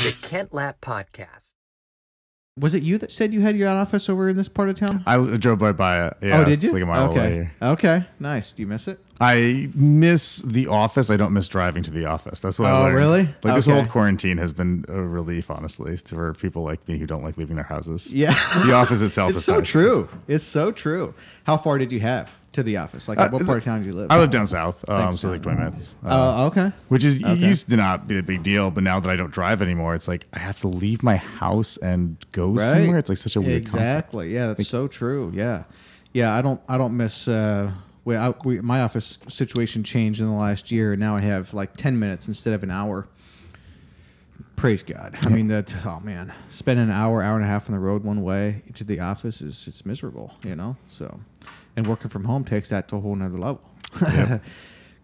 to the Kent Lapp Podcast. Was it you that said you had your office over in this part of town? I drove right by it. Yeah, oh, did you? It's like a mile away. Okay, nice. Do you miss it? I miss the office. I don't miss driving to the office. That's what I learned. Oh, really? Like this whole quarantine has been a relief, honestly, for people like me who don't like leaving their houses. Yeah. The office itself is so nice. True. It's so true. How far did you have to the office? Like, what part of town do you live? I live down south, so like 20 minutes. Okay. Which is used to not be a big deal, but now that I don't drive anymore, it's like I have to leave my house and go somewhere. It's like such a weird concept. Exactly. Yeah, that's so true. Yeah. Yeah, I don't miss my office situation changed in the last year, and now I have like 10 minutes instead of an hour. Praise God. I mean, spending an hour and a half on the road one way to the office it's miserable, you know? So, and working from home takes that to a whole nother level. Yep.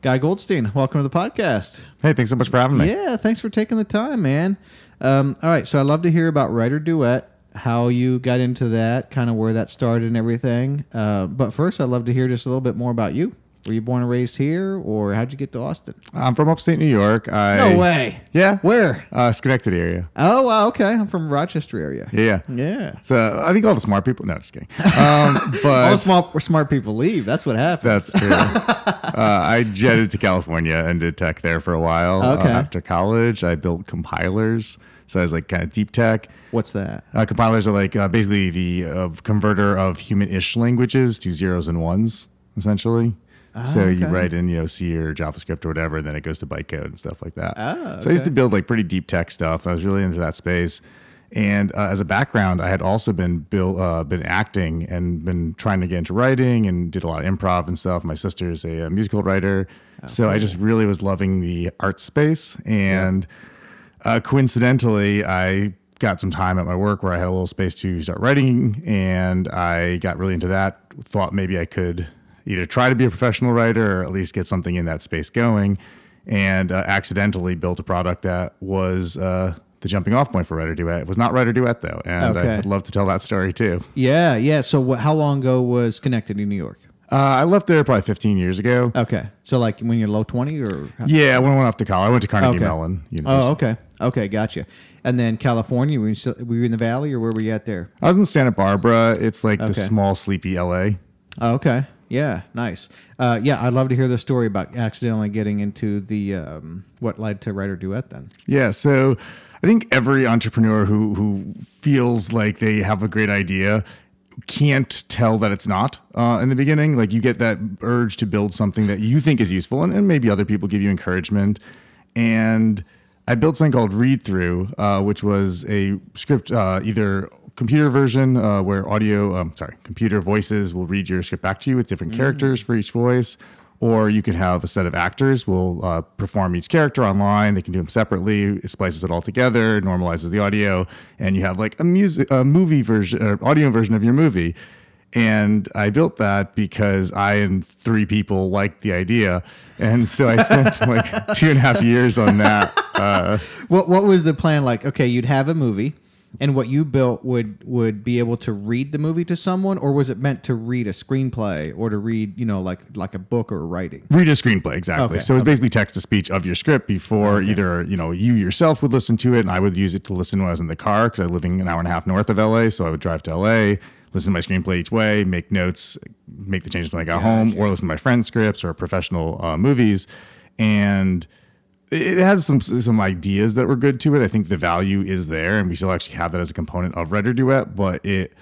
Guy Goldstein, welcome to the podcast. Hey, thanks so much for having me. Yeah, thanks for taking the time, man. All right, so I'd love to hear about WriterDuet, how you got into that, kind of where that started and everything. But first, I'd love to hear just a little bit more about you. Were you born and raised here, or how'd you get to Austin? I'm from upstate New York. No way. Yeah. Where? Schenectady area. Oh, wow, okay. I'm from Rochester area. Yeah. Yeah. So I think all the smart people. No, just kidding. But all the smart people leave. That's what happens. That's true. I jetted to California and did tech there for a while. Okay. After college, I built compilers. So I was like kind of deep tech. What's that? Compilers are like basically the converter of human-ish languages to zeros and ones, essentially. So you write in, C or JavaScript or whatever, and then it goes to bytecode and stuff like that. Okay. So I used to build like pretty deep tech stuff. I was really into that space. And as a background, I had also been acting and been trying to get into writing and did a lot of improv and stuff. My sister's a musical writer. So I just really was loving the art space. And coincidentally, I got some time at my work where I had a little space to start writing, and I got really into that. Thought maybe I could either try to be a professional writer or at least get something in that space going, and accidentally built a product that was the jumping off point for WriterDuet. It was not WriterDuet though, and I would love to tell that story too. Yeah. So how long ago was Schenectady, New York? I left there probably 15 years ago. Okay. So like when you're low 20 or? Yeah, when I went off to college. I went to Carnegie Mellon University. Oh, okay. Okay, gotcha. And then California, were you in the Valley or where were you at there? I was in Santa Barbara. It's like the small, sleepy LA. Oh, okay. Yeah, nice. I'd love to hear the story about accidentally getting into the what led to WriterDuet then. Yeah, so I think every entrepreneur who feels like they have a great idea can't tell that it's not in the beginning. Like you get that urge to build something that you think is useful, and maybe other people give you encouragement. And I built something called Read Through, which was a script, either computer version where computer voices will read your script back to you with different characters for each voice, or you could have a set of actors will perform each character online. They can do them separately. It splices it all together, normalizes the audio, and you have like a movie version, or audio version of your movie. And I built that because I and 3 people liked the idea. And so I spent like 2.5 years on that. What was the plan? Like, okay, you'd have a movie, and what you built would be able to read the movie to someone, or was it meant to read a screenplay or to read, like a book or writing? Read a screenplay, exactly. Okay, so it's basically text to speech of your script before either, you yourself would listen to it, and I would use it to listen when I was in the car because I was living an hour and a half north of LA, so I would drive to LA, listen to my screenplay each way, make notes, make the changes when I got home, or listen to my friends' scripts or professional movies. And it has some ideas that were good to it. I think the value is there, and we still actually have that as a component of WriterDuet, but it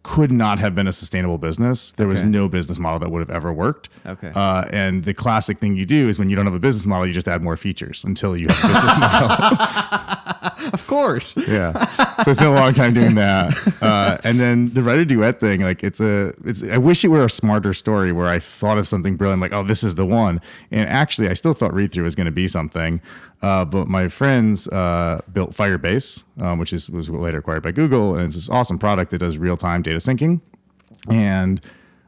could not have been a sustainable business. There was no business model that would have ever worked. Okay. And the classic thing you do is when you don't have a business model, you just add more features until you have a business model. Of course. Yeah. So I spent a long time doing that. And then the WriterDuet thing, like I wish it were a smarter story where I thought of something brilliant, like, oh, this is the one. And actually I still thought Read Through was going to be something. But my friends built Firebase, which was later acquired by Google, and it's this awesome product that does real-time data syncing. And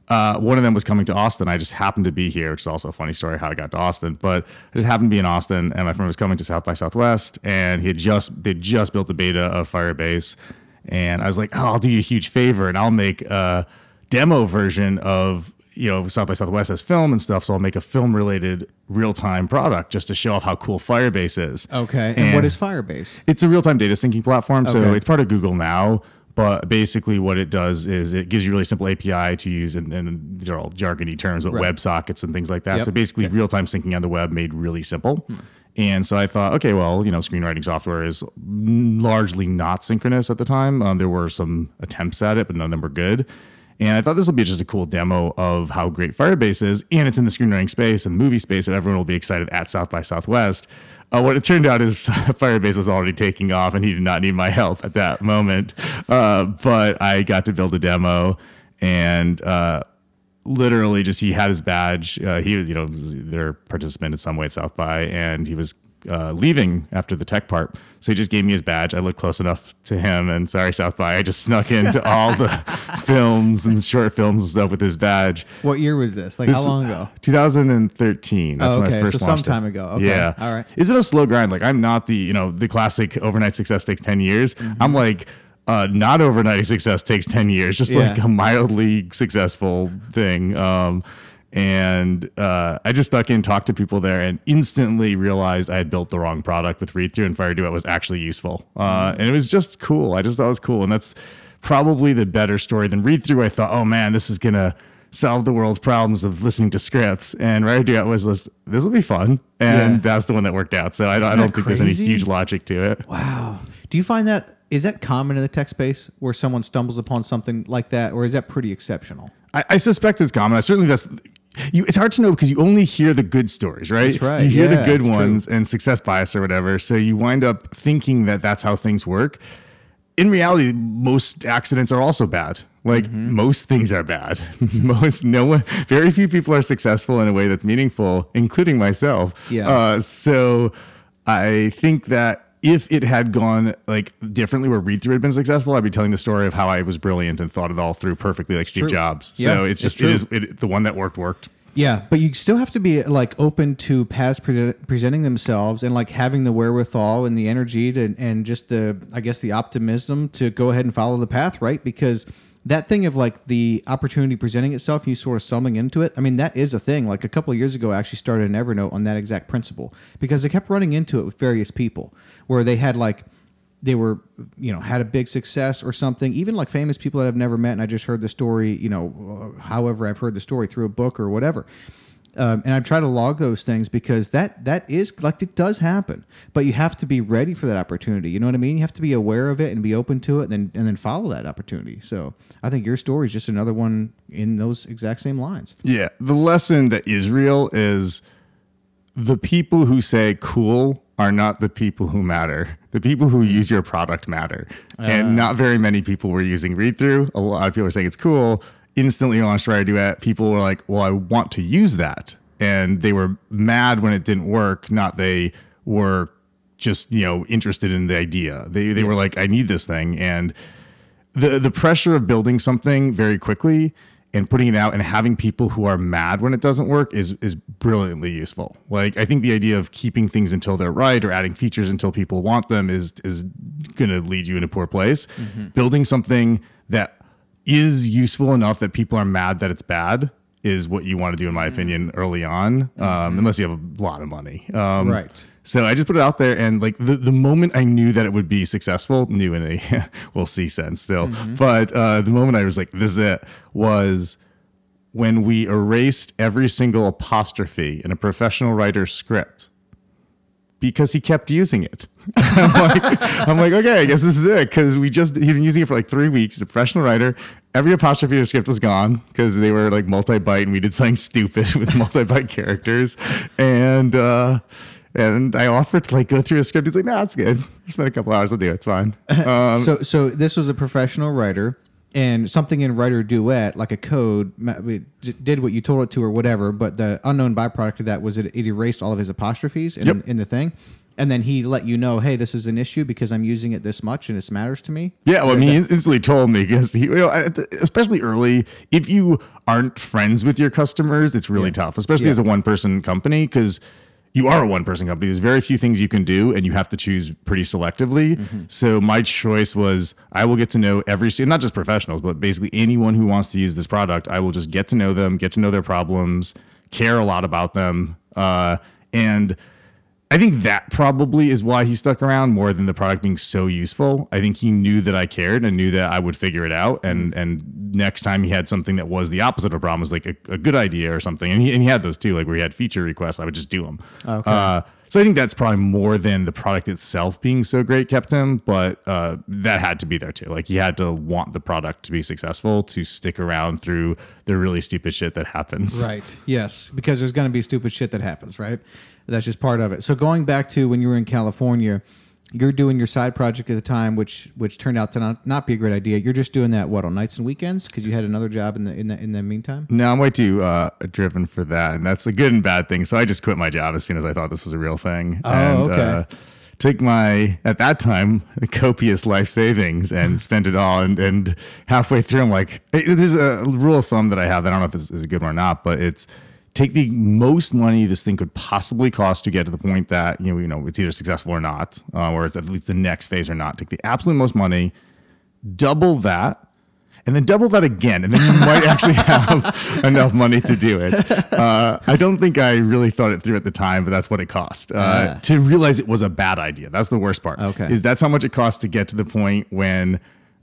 one of them was coming to Austin. I just happened to be here, which is also a funny story how I got to Austin. But I just happened to be in Austin, and my friend was coming to South by Southwest, and they just built the beta of Firebase. And I was like, oh, I'll do you a huge favor, and I'll make a demo version of South by Southwest has film and stuff, so I'll make a film related real time product just to show off how cool Firebase is. Okay. And what is Firebase? It's a real time data syncing platform. So Okay. it's part of Google now. But basically what it does is it gives you a really simple API to use, and they're all jargony terms, but WebSockets and things like that. Yep. So basically real-time syncing on the web made really simple. And so I thought, okay, well, screenwriting software is largely not synchronous at the time. There were some attempts at it, but none of them were good. And I thought this will be just a cool demo of how great Firebase is. And it's in the screenwriting space and the movie space, and everyone will be excited at South by Southwest. What it turned out is Firebase was already taking off, and he did not need my help at that moment. But I got to build a demo, and literally just he had his badge. He was, their participant in some way at South by, and he was leaving after the tech part. So he just gave me his badge. I looked close enough to him, and sorry, South by, I just snuck into all the films and short films and stuff with his badge. What year was this? Like, how long ago? 2013. That's when I first so launched some time it. ago. Okay. Yeah. All right. It's been a slow grind. Like, I'm not the, the classic overnight success takes 10 years. I'm like, not overnight success takes 10 years, just like a mildly successful thing. And I just stuck in, talked to people there, and instantly realized I had built the wrong product with Read Through, and WriterDuet was actually useful. And it was just cool. I just thought it was cool. And that's probably the better story than Read Through. I thought, oh man, this is going to solve the world's problems of listening to scripts. And WriterDuet was, this will be fun. And that's the one that worked out. So I don't think there's any huge logic to it. Wow. Do you find that, is that common in the tech space where someone stumbles upon something like that, or is that pretty exceptional? I suspect it's common. It's hard to know because you only hear the good stories, right? That's right. You hear the Yeah, good it's ones true. and success bias or whatever. So you wind up thinking that that's how things work. In reality, most accidents are also bad. Like most things are bad. Very few people are successful in a way that's meaningful, including myself. Yeah. So I think that if it had gone like differently, where Read Through had been successful, I'd be telling the story of how I was brilliant and thought it all through perfectly, like Steve Jobs. So Yeah, it's just it's the one that worked. Yeah, but you still have to be like open to paths presenting themselves, and like having the wherewithal and the energy to, and just the optimism to go ahead and follow the path, right? Because that thing of like the opportunity presenting itself, and you sort of stumbling into it. I mean, that is a thing. Like a couple of years ago, I actually started an Evernote on that exact principle, because I kept running into it with various people where they had had a big success or something, even like famous people that I've never met, and I just heard the story, however I've heard the story through a book or whatever. And I try to log those things, because that is like, it does happen, but you have to be ready for that opportunity. You know what I mean? You have to be aware of it and be open to it, and then follow that opportunity. So I think your story is just another one in those exact same lines. Yeah. The lesson that is real is the people who say cool are not the people who matter. The people who use your product matter. And not very many people were using Read Through. A lot of people were saying it's cool. Instantly launched WriterDuet. People were like, well, I want to use that. And they were mad when it didn't work. Not they were just, interested in the idea. They were like, I need this thing. And the pressure of building something very quickly and putting it out and having people who are mad when it doesn't work is brilliantly useful. Like, I think the idea of keeping things until they're right or adding features until people want them is going to lead you in a poor place. Building something that is useful enough that people are mad that it's bad is what you want to do, in my opinion, early on, unless you have a lot of money. Right. So I just put it out there, and like the moment I knew that it would be successful, new in a we'll see sense still, but the moment I was like, this is it, was when we erased every single apostrophe in a professional writer's script, because he kept using it. I'm like, okay, I guess this is it, because he'd been using it for like 3 weeks. He's a professional writer. Every apostrophe in the script was gone because they were like multi-byte, and we did something stupid with multi-byte characters, and I offered to like go through a script. He's like, nah, it's good. Spend a couple hours, I'll do it. It's fine. So this was a professional writer, and something in WriterDuet, like a code, did what you told it to or whatever, but the unknown byproduct of that was it erased all of his apostrophes in the thing. And then he let you know, hey, this is an issue because I'm using it this much and this matters to me. Yeah, well, he instantly told me, because especially early, if you aren't friends with your customers, it's really tough, especially as a one-person company, because you are a one-person company. There's very few things you can do, and you have to choose pretty selectively. So my choice was I will get to know not just professionals, but basically anyone who wants to use this product. I will just get to know them, get to know their problems, care a lot about them. And I think that probably is why he stuck around more than the product being so useful. I think he knew that I cared and knew that I would figure it out. And next time he had something that was the opposite of a problem, was like a good idea or something. And he had those too, like where he had feature requests, I would just do them. Okay. So I think that's probably more than the product itself being so great kept him, but that had to be there too. Like he had to want the product to be successful to stick around through the really stupid shit that happens. Right. Yes, because there's going to be stupid shit that happens, right? That's just part of it. So going back to when you were in California, you're doing your side project at the time, which turned out to not be a great idea. You're just doing that on nights and weekends because you had another job in the meantime. No, I'm way too driven for that, and that's a good and bad thing. So I just quit my job as soon as I thought this was a real thing. Okay. Took my, at that time, copious life savings and spent it all. And halfway through, I'm like, there's a rule of thumb that I have that I don't know if it's a good one or not, but it's take the most money this thing could possibly cost to get to the point that, you know, it's either successful or not, or it's at least the next phase or not. Take the absolute most money, double that, and then double that again, and then you might actually have enough money to do it. I don't think I really thought it through at the time, but that's what it cost. To realize it was a bad idea. That's the worst part. Okay. Is that's how much it cost to get to the point when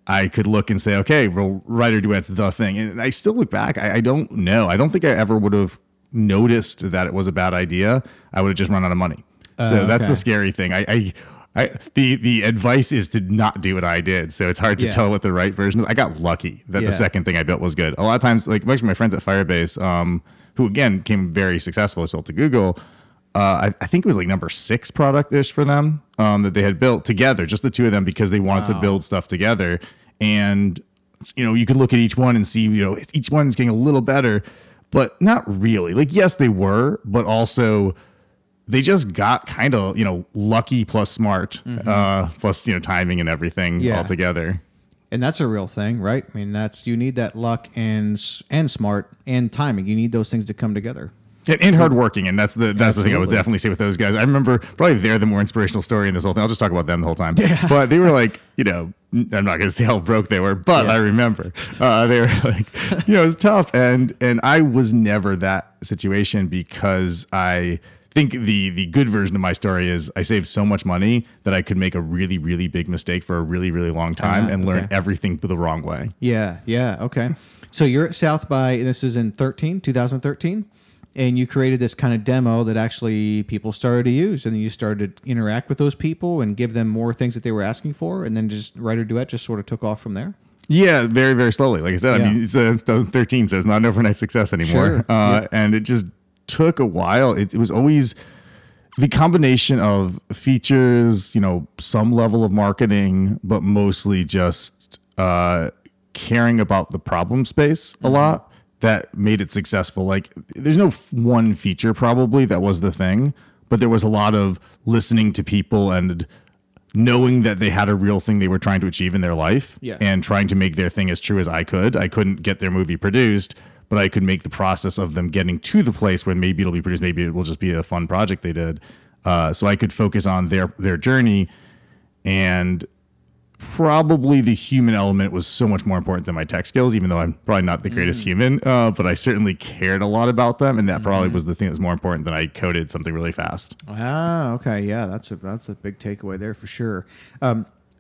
I could look and say, okay, well, WriterDuet's the thing. And I still look back, I don't know. I don't think I ever would have noticed that it was a bad idea. I would have just run out of money. So that's the scary thing. The advice is to not do what I did. So it's hard to tell what the right version is. I got lucky that the second thing I built was good. A lot of times, like actually my friends at Firebase, who again became very successful, sold to Google. I think it was like number 6 product-ish for them that they had built together, just the two of them, because they wanted to build stuff together. And you know, you could look at each one and see, you know, each one's getting a little better, but not really. Like, yes, they were, but also they just got kind of, you know, lucky plus smart, plus, you know, timing and everything all together. And that's a real thing, right? I mean, you need that luck and smart and timing. You need those things to come together. And hardworking, and that's the thing I would definitely say with those guys. I remember probably they're the more inspirational story in this whole thing. I'll just talk about them the whole time. Yeah. But they were like, you know, I'm not going to say how broke they were, but I remember they were like, you know, it was tough, and I was never that situation because I think the good version of my story is I saved so much money that I could make a really, really big mistake for a really, really long time and learn everything the wrong way. Yeah, okay. So you're at South by, this is in 2013? And you created this kind of demo that actually people started to use, and then you started to interact with those people and give them more things that they were asking for, and then just WriterDuet just sort of took off from there. Yeah, very, very slowly. Like I said, I mean, it's 2013, so it's not an overnight success anymore. Sure. And it just took a while. It was always the combination of features, you know, some level of marketing, but mostly just caring about the problem space a lot. That made it successful. Like, there's no one feature probably that was the thing, but there was a lot of listening to people and knowing that they had a real thing they were trying to achieve in their life and trying to make their thing as true as I could. I couldn't get their movie produced, but I could make the process of them getting to the place where maybe it'll be produced, maybe it will just be a fun project they did. So I could focus on their journey, and probably the human element was so much more important than my tech skills, even though I'm probably not the greatest human, but I certainly cared a lot about them, and that probably was the thing that was more important than I coded something really fast. Ah, okay. Yeah, that's a big takeaway there for sure.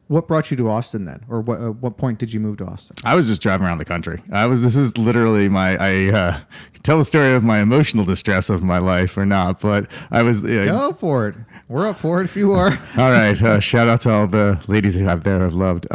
What brought you to Austin then? Or what point did you move to Austin? I was just driving around the country. This is literally I could tell the story of my emotional distress of my life or not, but I was... Go for it. We're up for it if you are. All right. Shout out to all the ladies who out there have loved.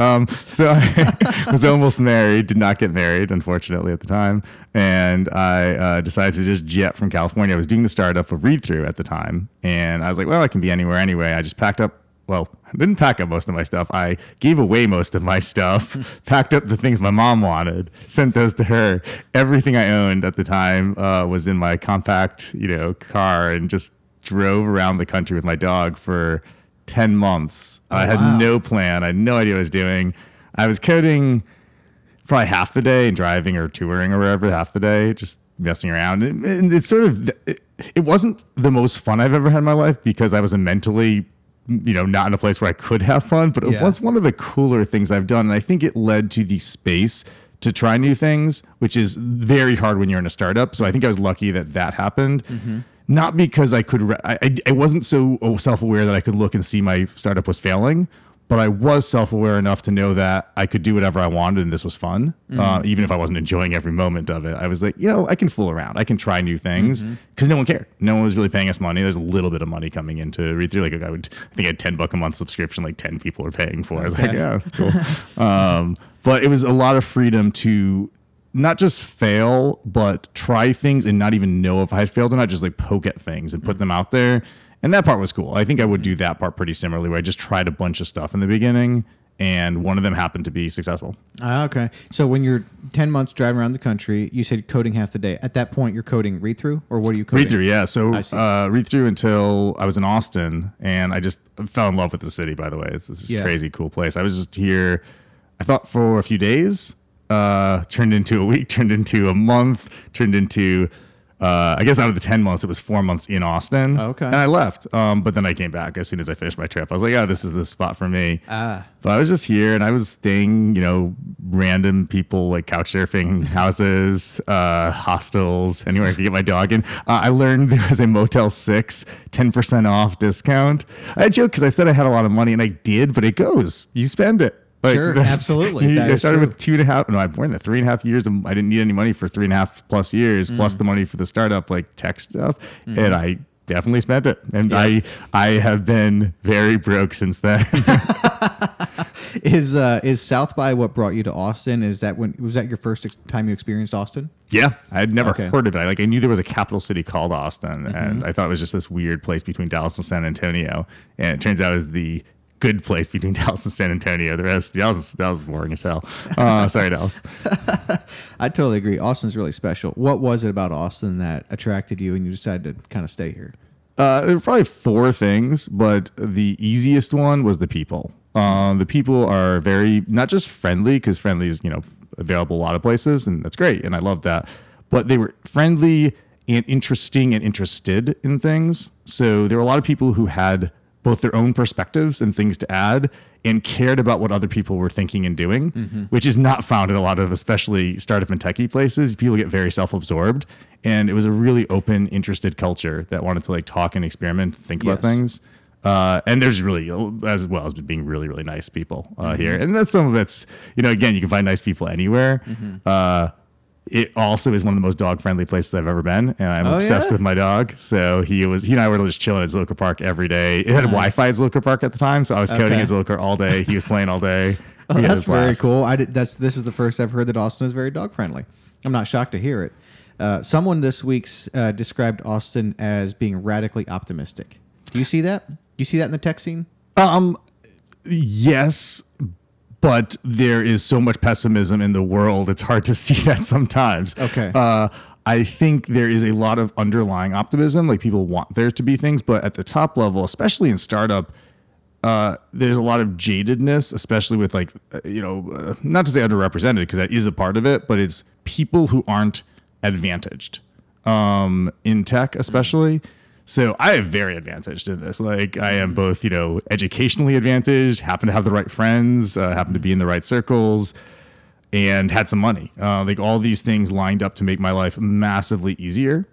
So I was almost married, did not get married, unfortunately, at the time. And I decided to just jet from California. I was doing the startup of Read-Through at the time. And I was like, well, I can be anywhere anyway. I just packed up. Well, I didn't pack up most of my stuff. I gave away most of my stuff, packed up the things my mom wanted, sent those to her. Everything I owned at the time was in my compact, car, and just drove around the country with my dog for 10 months. I had no plan. I had no idea what I was doing. I was coding probably half the day and driving or touring or wherever half the day. Just messing around. And it's sort of, it wasn't the most fun I've ever had in my life because I was mentally, not in a place where I could have fun, but it was one of the cooler things I've done. And I think it led to the space to try new things, which is very hard when you're in a startup. So I think I was lucky that happened. Not because I could, I wasn't so self-aware that I could look and see my startup was failing, but I was self-aware enough to know that I could do whatever I wanted and this was fun. Even if I wasn't enjoying every moment of it, I was like, I can fool around. I can try new things because no one cared. No one was really paying us money. There's a little bit of money coming in to read through. Like I think I had $10 a month subscription, like 10 people were paying for it. I was like, yeah, that's cool. But it was a lot of freedom to not just fail, but try things and not even know if I had failed or not, just like poke at things and put them out there. And that part was cool. I think I would do that part pretty similarly, where I just tried a bunch of stuff in the beginning, and one of them happened to be successful. Okay. So when you're 10 months driving around the country, you said coding half the day. At that point, you're coding read-through, or what are you coding? Read-through, yeah. So read-through until I was in Austin, and I just fell in love with the city, by the way. It's this crazy cool place. I was just here, I thought, for a few days, turned into a week, turned into a month, turned into... I guess out of the 10 months, it was 4 months in Austin. Okay. And I left. But then I came back as soon as I finished my trip. I was like, this is the spot for me. But I was just here and I was staying, random people like couch surfing houses, hostels, anywhere I could get my dog in. I learned there was a Motel 6 10% off discount. I joked because I said I had a lot of money and I did, but it goes. You spend it. Like, sure, absolutely. I started with 2.5. No, I've worn the 3.5 years. And I didn't need any money for 3.5 plus years, plus the money for the startup, like tech stuff. And I definitely spent it. And I have been very broke since then. Is South by what brought you to Austin? Was that your first time you experienced Austin? Yeah, I had never heard of it. I knew there was a capital city called Austin, and I thought it was just this weird place between Dallas and San Antonio. And it turns out it was the good place between Dallas and San Antonio. The rest, Dallas was boring as hell. Sorry, Dallas. I totally agree. Austin's really special. What was it about Austin that attracted you and you decided to kind of stay here? There were probably 4 things, but the easiest one was the people. The people are very, not just friendly, because friendly is, available a lot of places, and that's great, and I love that. But they were friendly and interesting and interested in things. So there were a lot of people who had both their own perspectives and things to add and cared about what other people were thinking and doing, which is not found in a lot of, especially startup and techie places. People get very self-absorbed, and it was a really open, interested culture that wanted to talk and experiment, think about things. And there's really, as well as being really, really nice people here. And that's some of it's, again, you can find nice people anywhere. It also is one of the most dog-friendly places I've ever been, and I'm obsessed with my dog. So he and I were just chilling at Zilker Park every day. It had Wi-Fi at Zilker Park at the time, so I was coding at Zilker all day. He was playing all day. That's very cool. This is the first I've heard that Austin is very dog-friendly. I'm not shocked to hear it. Someone this week described Austin as being radically optimistic. Do you see that? Do you see that in the tech scene? Yes. But there is so much pessimism in the world, it's hard to see that sometimes. Okay. I think there is a lot of underlying optimism, like people want there to be things, but at the top level, especially in startup, there's a lot of jadedness, especially with not to say underrepresented, because that is a part of it, but it's people who aren't advantaged in tech, especially. So I am very advantaged in this. I am both, educationally advantaged, happen to have the right friends, happen to be in the right circles, and had some money. All these things lined up to make my life massively easier.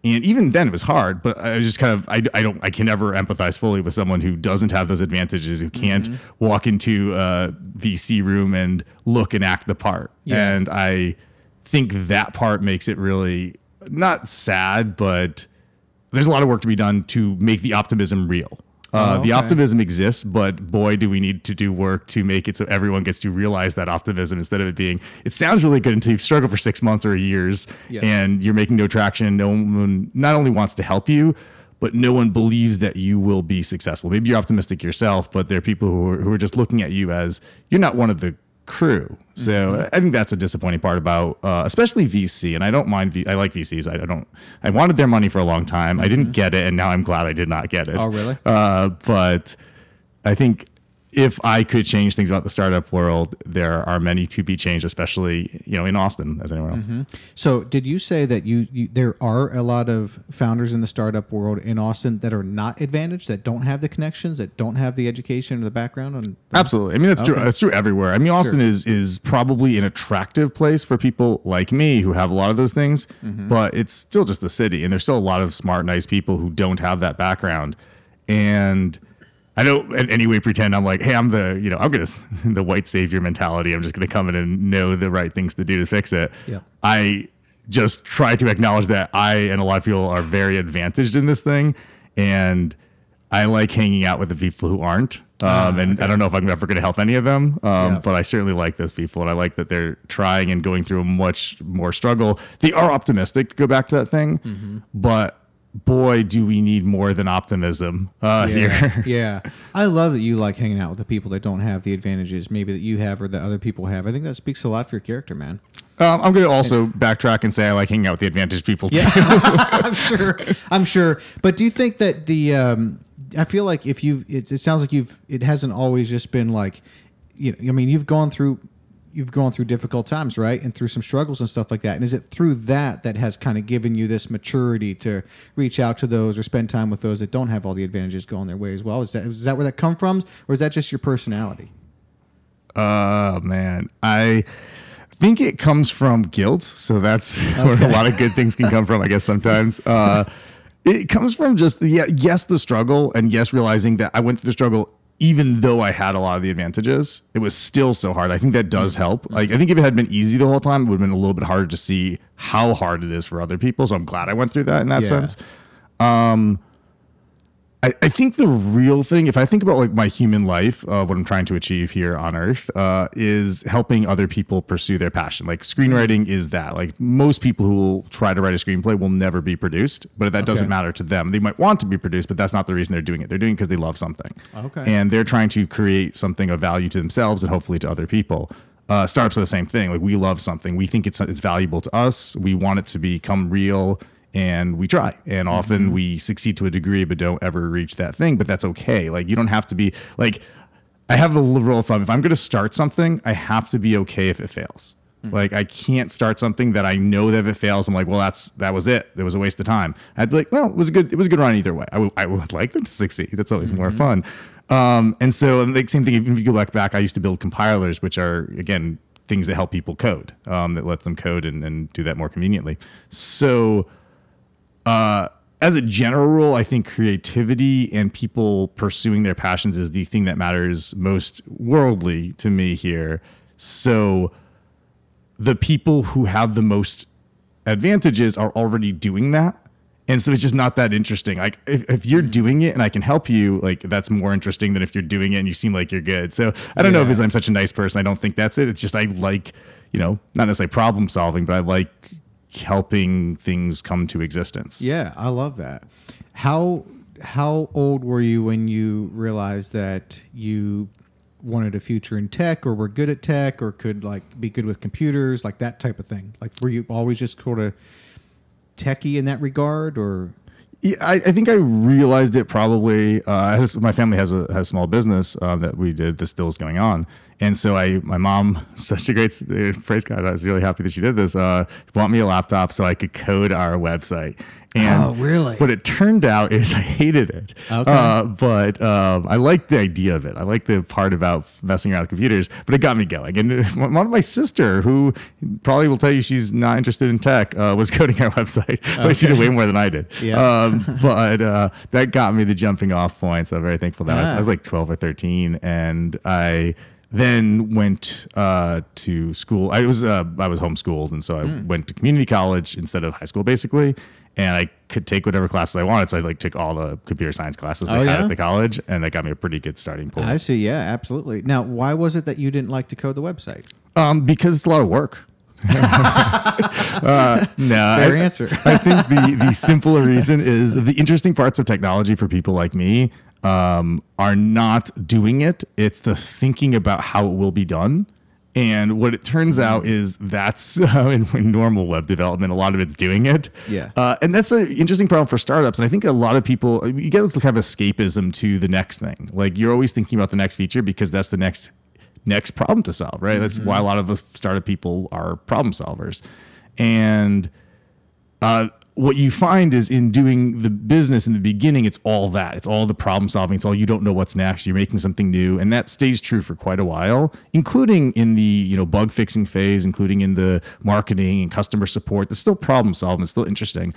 And even then it was hard, but I was just I can never empathize fully with someone who doesn't have those advantages, who can't walk into a VC room and look and act the part. Yeah. And I think that part makes it really not sad, but there's a lot of work to be done to make the optimism real. The optimism exists, but boy, do we need to do work to make it so everyone gets to realize that optimism, instead of it being, it sounds really good until you've struggled for 6 months or years and you're making no traction. No one not only wants to help you, but no one believes that you will be successful. Maybe you're optimistic yourself, but there are people who are just looking at you as you're not one of the crew. So I think that's a disappointing part about especially VC, and I don't mind I like VCs. I wanted their money for a long time. I didn't get it, and now I'm glad I did not get it. Oh, really? But I think if I could change things about the startup world, there are many to be changed, especially, in Austin, as anyone else. So did you say that there are a lot of founders in the startup world in Austin that are not advantaged, that don't have the connections, that don't have the education or the background? Absolutely. I mean, that's true. That's true everywhere. I mean, Austin is probably an attractive place for people like me who have a lot of those things, but it's still just a city, and there's still a lot of smart, nice people who don't have that background. And I don't in any way pretend I'm like, hey, I'm the white savior mentality. I'm just going to come in and know the right things to do to fix it. Yeah. I just try to acknowledge that I and a lot of people are very advantaged in this thing. And I like hanging out with the people who aren't. And I don't know if I'm ever going to help any of them. But I certainly like those people. And I like that they're trying and going through a much more struggle. They are optimistic, to go back to that thing. But boy, do we need more than optimism here. Yeah. I love that you like hanging out with the people that don't have the advantages maybe that you have or that other people have. I think that speaks a lot for your character, man. I'm going to also backtrack and say I like hanging out with the advantaged people too. I'm sure. But do you think that I feel like it sounds like it hasn't always just been like, you've gone through difficult times, right? And through some struggles and stuff like that. And is it through that has kind of given you this maturity to reach out to those or spend time with those that don't have all the advantages going their way as well? Is that where that come from? Or is that just your personality? Man, I think it comes from guilt. So that's where a lot of good things can come from, I guess, sometimes. It comes from just, the struggle, and yes, realizing that I went through the struggle even though I had a lot of the advantages. It was still so hard. I think that does help. Like, I think if it had been easy the whole time, it would have been a little bit harder to see how hard it is for other people. So I'm glad I went through that in that sense. I think the real thing, if I think about like my human life of what I'm trying to achieve here on Earth, is helping other people pursue their passion. Like screenwriting is that. Like most people who will try to write a screenplay will never be produced, but that doesn't matter to them. They might want to be produced, but that's not the reason they're doing it. They're doing it because they love something. And they're trying to create something of value to themselves and hopefully to other people. Startups are the same thing. Like we love something. We think it's valuable to us. We want it to become real. And we try, and often we succeed to a degree, but don't ever reach that thing. But that's okay. Like you don't have to be like. I have the rule of thumb: if I'm going to start something, I have to be okay if it fails. Like I can't start something that I know that if it fails, I'm like, well, that was it. It was a waste of time. I'd be like, well, it was a good run either way. I would like them to succeed. That's always more fun. And so, like same thing. If you go back, I used to build compilers, which are again things that help people code, that let them code and do that more conveniently. So. As a general rule, I think creativity and people pursuing their passions is the thing that matters most worldly to me here. So the people who have the most advantages are already doing that. And so it's just not that interesting. Like if you're doing it and I can help you, like that's more interesting than if you're doing it and you seem like you're good. So I don't know if I'm such a nice person. I don't think that's it. It's just I like, not necessarily problem solving, but I like helping things come to existence. Yeah, I love that. How old were you when you realized that you wanted a future in tech or were good at tech or could like be good with computers, like that type of thing? Like were you always just sort of techie in that regard, or? Yeah, I think I realized it probably. My family has a small business that we did. This still is going on, and so my mom, such a great praise God, I was really happy that she did this. Bought me a laptop so I could code our website. And really? What it turned out is I hated it. But I liked the idea of it. I liked the part about messing around with computers, but it got me going. And one of my sister, who probably will tell you she's not interested in tech, was coding our website. But she did way more than I did. But that got me the jumping off point. So I'm very thankful that I was like 12 or 13. And I then went to school. I was homeschooled. And so I went to community college instead of high school, basically. And I could take whatever classes I wanted. So I took all the computer science classes they had at the college, and that got me a pretty good starting point. I see. Yeah, absolutely. Now, why was it that you didn't like to code the website? Because it's a lot of work. No, Fair answer. I think the simpler reason is the interesting parts of technology for people like me are not doing it. It's the thinking about how it will be done. And what it turns out is that's in normal web development, a lot of it's doing it. Yeah. And that's an interesting problem for startups. And I think a lot of people, you get this kind of escapism to the next thing. Like you're always thinking about the next feature because that's the next problem to solve, right? That's why a lot of the startup people are problem solvers. And what you find is in doing the business in the beginning, it's all that. It's all the problem solving. It's all you don't know what's next. You're making something new. And that stays true for quite a while, including in the bug fixing phase, including in the marketing and customer support. There's still problem solving. It's still interesting.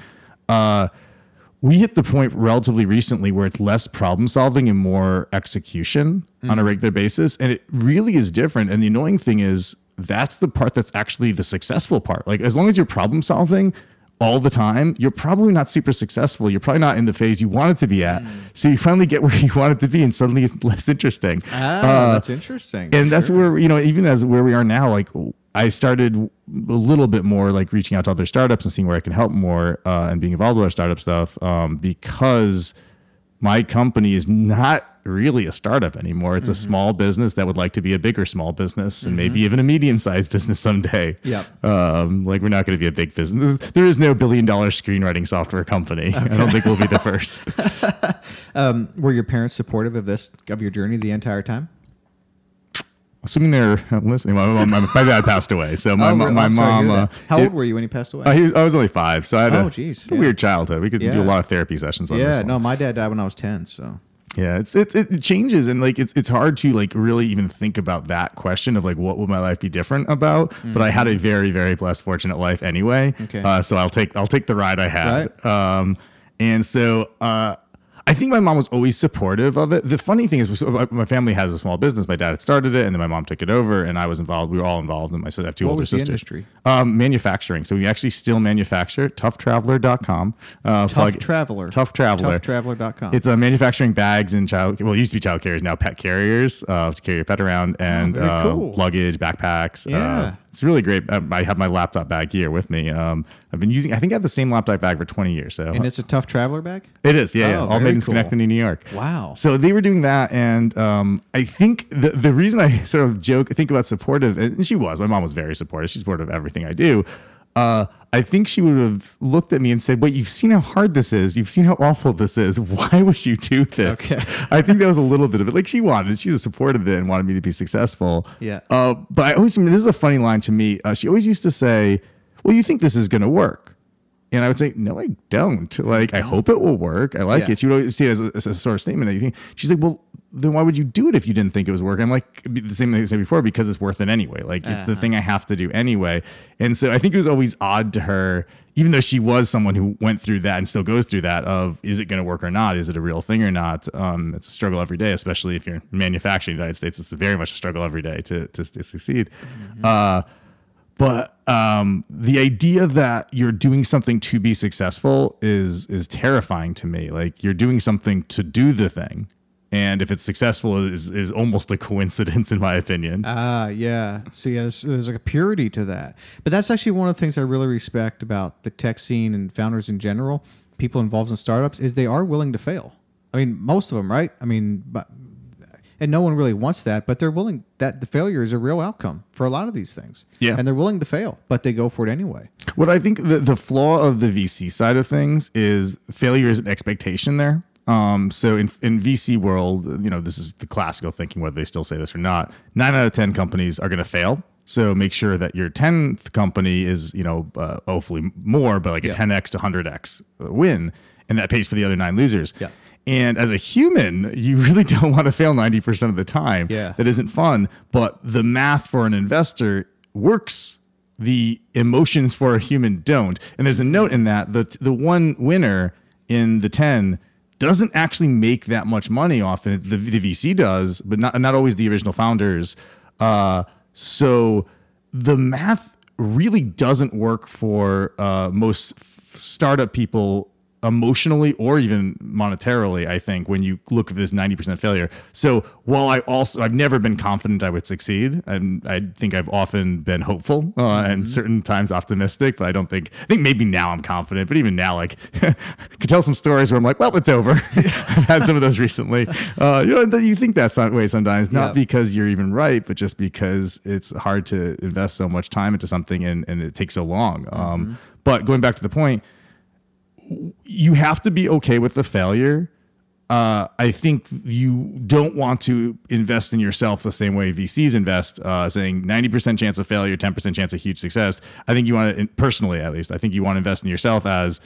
We hit the point relatively recently where it's less problem solving and more execution on a regular basis. And it really is different. And the annoying thing is that's the part that's actually the successful part. Like as long as you're problem solving all the time, you're probably not super successful. You're probably not in the phase you want it to be at. So you finally get where you want it to be and suddenly it's less interesting. That's interesting. And that's where, even as where we are now, like I started a little bit more like reaching out to other startups and seeing where I can help more and being involved with our startup stuff because my company is not really a startup anymore. It's a small business that would like to be a bigger small business and maybe even a medium-sized business someday. Yep. Like we're not going to be a big business. There is no billion-dollar screenwriting software company. Okay. I don't think we'll be the first. Were your parents supportive of your journey the entire time? Assuming they're listening. My dad passed away, so my mom. How old were you when he passed away? I was only 5, so I had a weird childhood. We could do a lot of therapy sessions on this one. No, my dad died when I was 10, so. Yeah, it changes, and like it's hard to like really even think about that question of like what would my life be different about. But I had a very, very blessed, fortunate life anyway. Okay. So I'll take the ride I had. Right. And so I think my mom was always supportive of it. The funny thing is, my family has a small business. My dad had started it, and then my mom took it over, and I was involved. We were all involved, and I have two older sisters. What was the industry? Manufacturing. So we actually still manufacture. ToughTraveler.com. Tough Traveler. ToughTraveler.com. It's manufacturing bags and it used to be child carriers, now pet carriers to carry your pet around, and cool. Luggage, backpacks. Yeah. It's really great. I have my laptop bag here with me. I've been using. I think I have the same laptop bag for 20 years. So. And it's a Tough Traveler bag? It is. Yeah. All made in Schenectady, New York. Wow. So they were doing that, and I think the reason I sort of think about supportive, and she was. My mom was very supportive. She's supportive of everything I do. I think she would have looked at me and said, "Wait, you've seen how hard this is. You've seen how awful this is. Why would you do this?" Okay. I think that was a little bit of it. Like she was supportive of it and wanted me to be successful. Yeah. But this is a funny line to me. She always used to say, "Well, you think this is going to work?" And I would say, "No, I don't. Like, I hope it will work. I like it." She would always say it as a sort of statement that you think. She's like, "Well, then why would you do it if you didn't think it was working?" I'm like, the same thing I said before, because it's worth it anyway. Like it's the thing I have to do anyway. And so I think it was always odd to her, even though she was someone who went through that and still goes through that of, is it going to work or not? Is it a real thing or not? It's a struggle every day, especially if you're manufacturing in the United States. It's very much a struggle every day to succeed. But the idea that you're doing something to be successful is terrifying to me. Like you're doing something to do the thing. And if it's successful is almost a coincidence, in my opinion. Yeah. See, there's like a purity to that. But that's actually one of the things I really respect about the tech scene and founders in general, people involved in startups, is they are willing to fail. I mean, most of them, right? I mean, and no one really wants that, but they're willing, that the failure is a real outcome for a lot of these things. Yeah. And they're willing to fail, but they go for it anyway. What I think the flaw of the VC side of things is failure is an expectation there. So in VC world, this is the classical thinking, whether they still say this or not, 9 out of 10 companies are going to fail. So make sure that your 10th company is, hopefully more, but like a 10x to 100x win. And that pays for the other 9 losers. Yeah. And as a human, you really don't want to fail 90% of the time. Yeah. That isn't fun. But the math for an investor works. The emotions for a human don't. And there's a note in that the one winner in the 10 doesn't actually make that much money off it. The VC does, but not always the original founders. So the math really doesn't work for most startup people emotionally or even monetarily, I think, when you look at this 90% failure. So while I've never been confident I would succeed, and I think I've often been hopeful and certain times optimistic, but I think maybe now I'm confident, but even now, like, I could tell some stories where I'm like, well, it's over. I've had some of those recently. You think that way sometimes, not because you're even right, but just because it's hard to invest so much time into something and it takes so long. But going back to the point, you have to be okay with the failure. I think you don't want to invest in yourself the same way VCs invest, saying 90% chance of failure, 10% chance of huge success. I think you want to, personally at least, I think you want to invest in yourself as,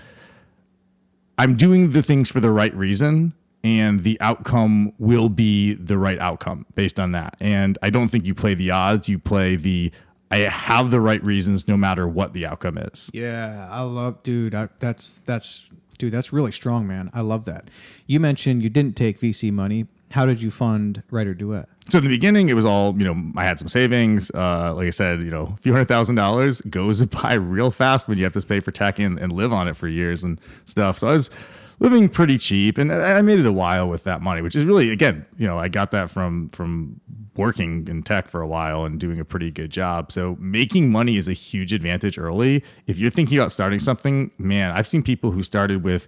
I'm doing the things for the right reason, and the outcome will be the right outcome based on that. And I don't think you play the odds, you play I have the right reasons no matter what the outcome is. Yeah, I love, dude. That's really strong, man. I love that. You mentioned you didn't take VC money. How did you fund WriterDuet? So in the beginning, it was all, I had some savings. Like I said, a few $100,000 goes by real fast when you have to pay for tech and live on it for years and stuff. So I was living pretty cheap, and I made it a while with that money, which is really, again, I got that from working in tech for a while and doing a pretty good job. So making money is a huge advantage early. If you're thinking about starting something, man, I've seen people who started with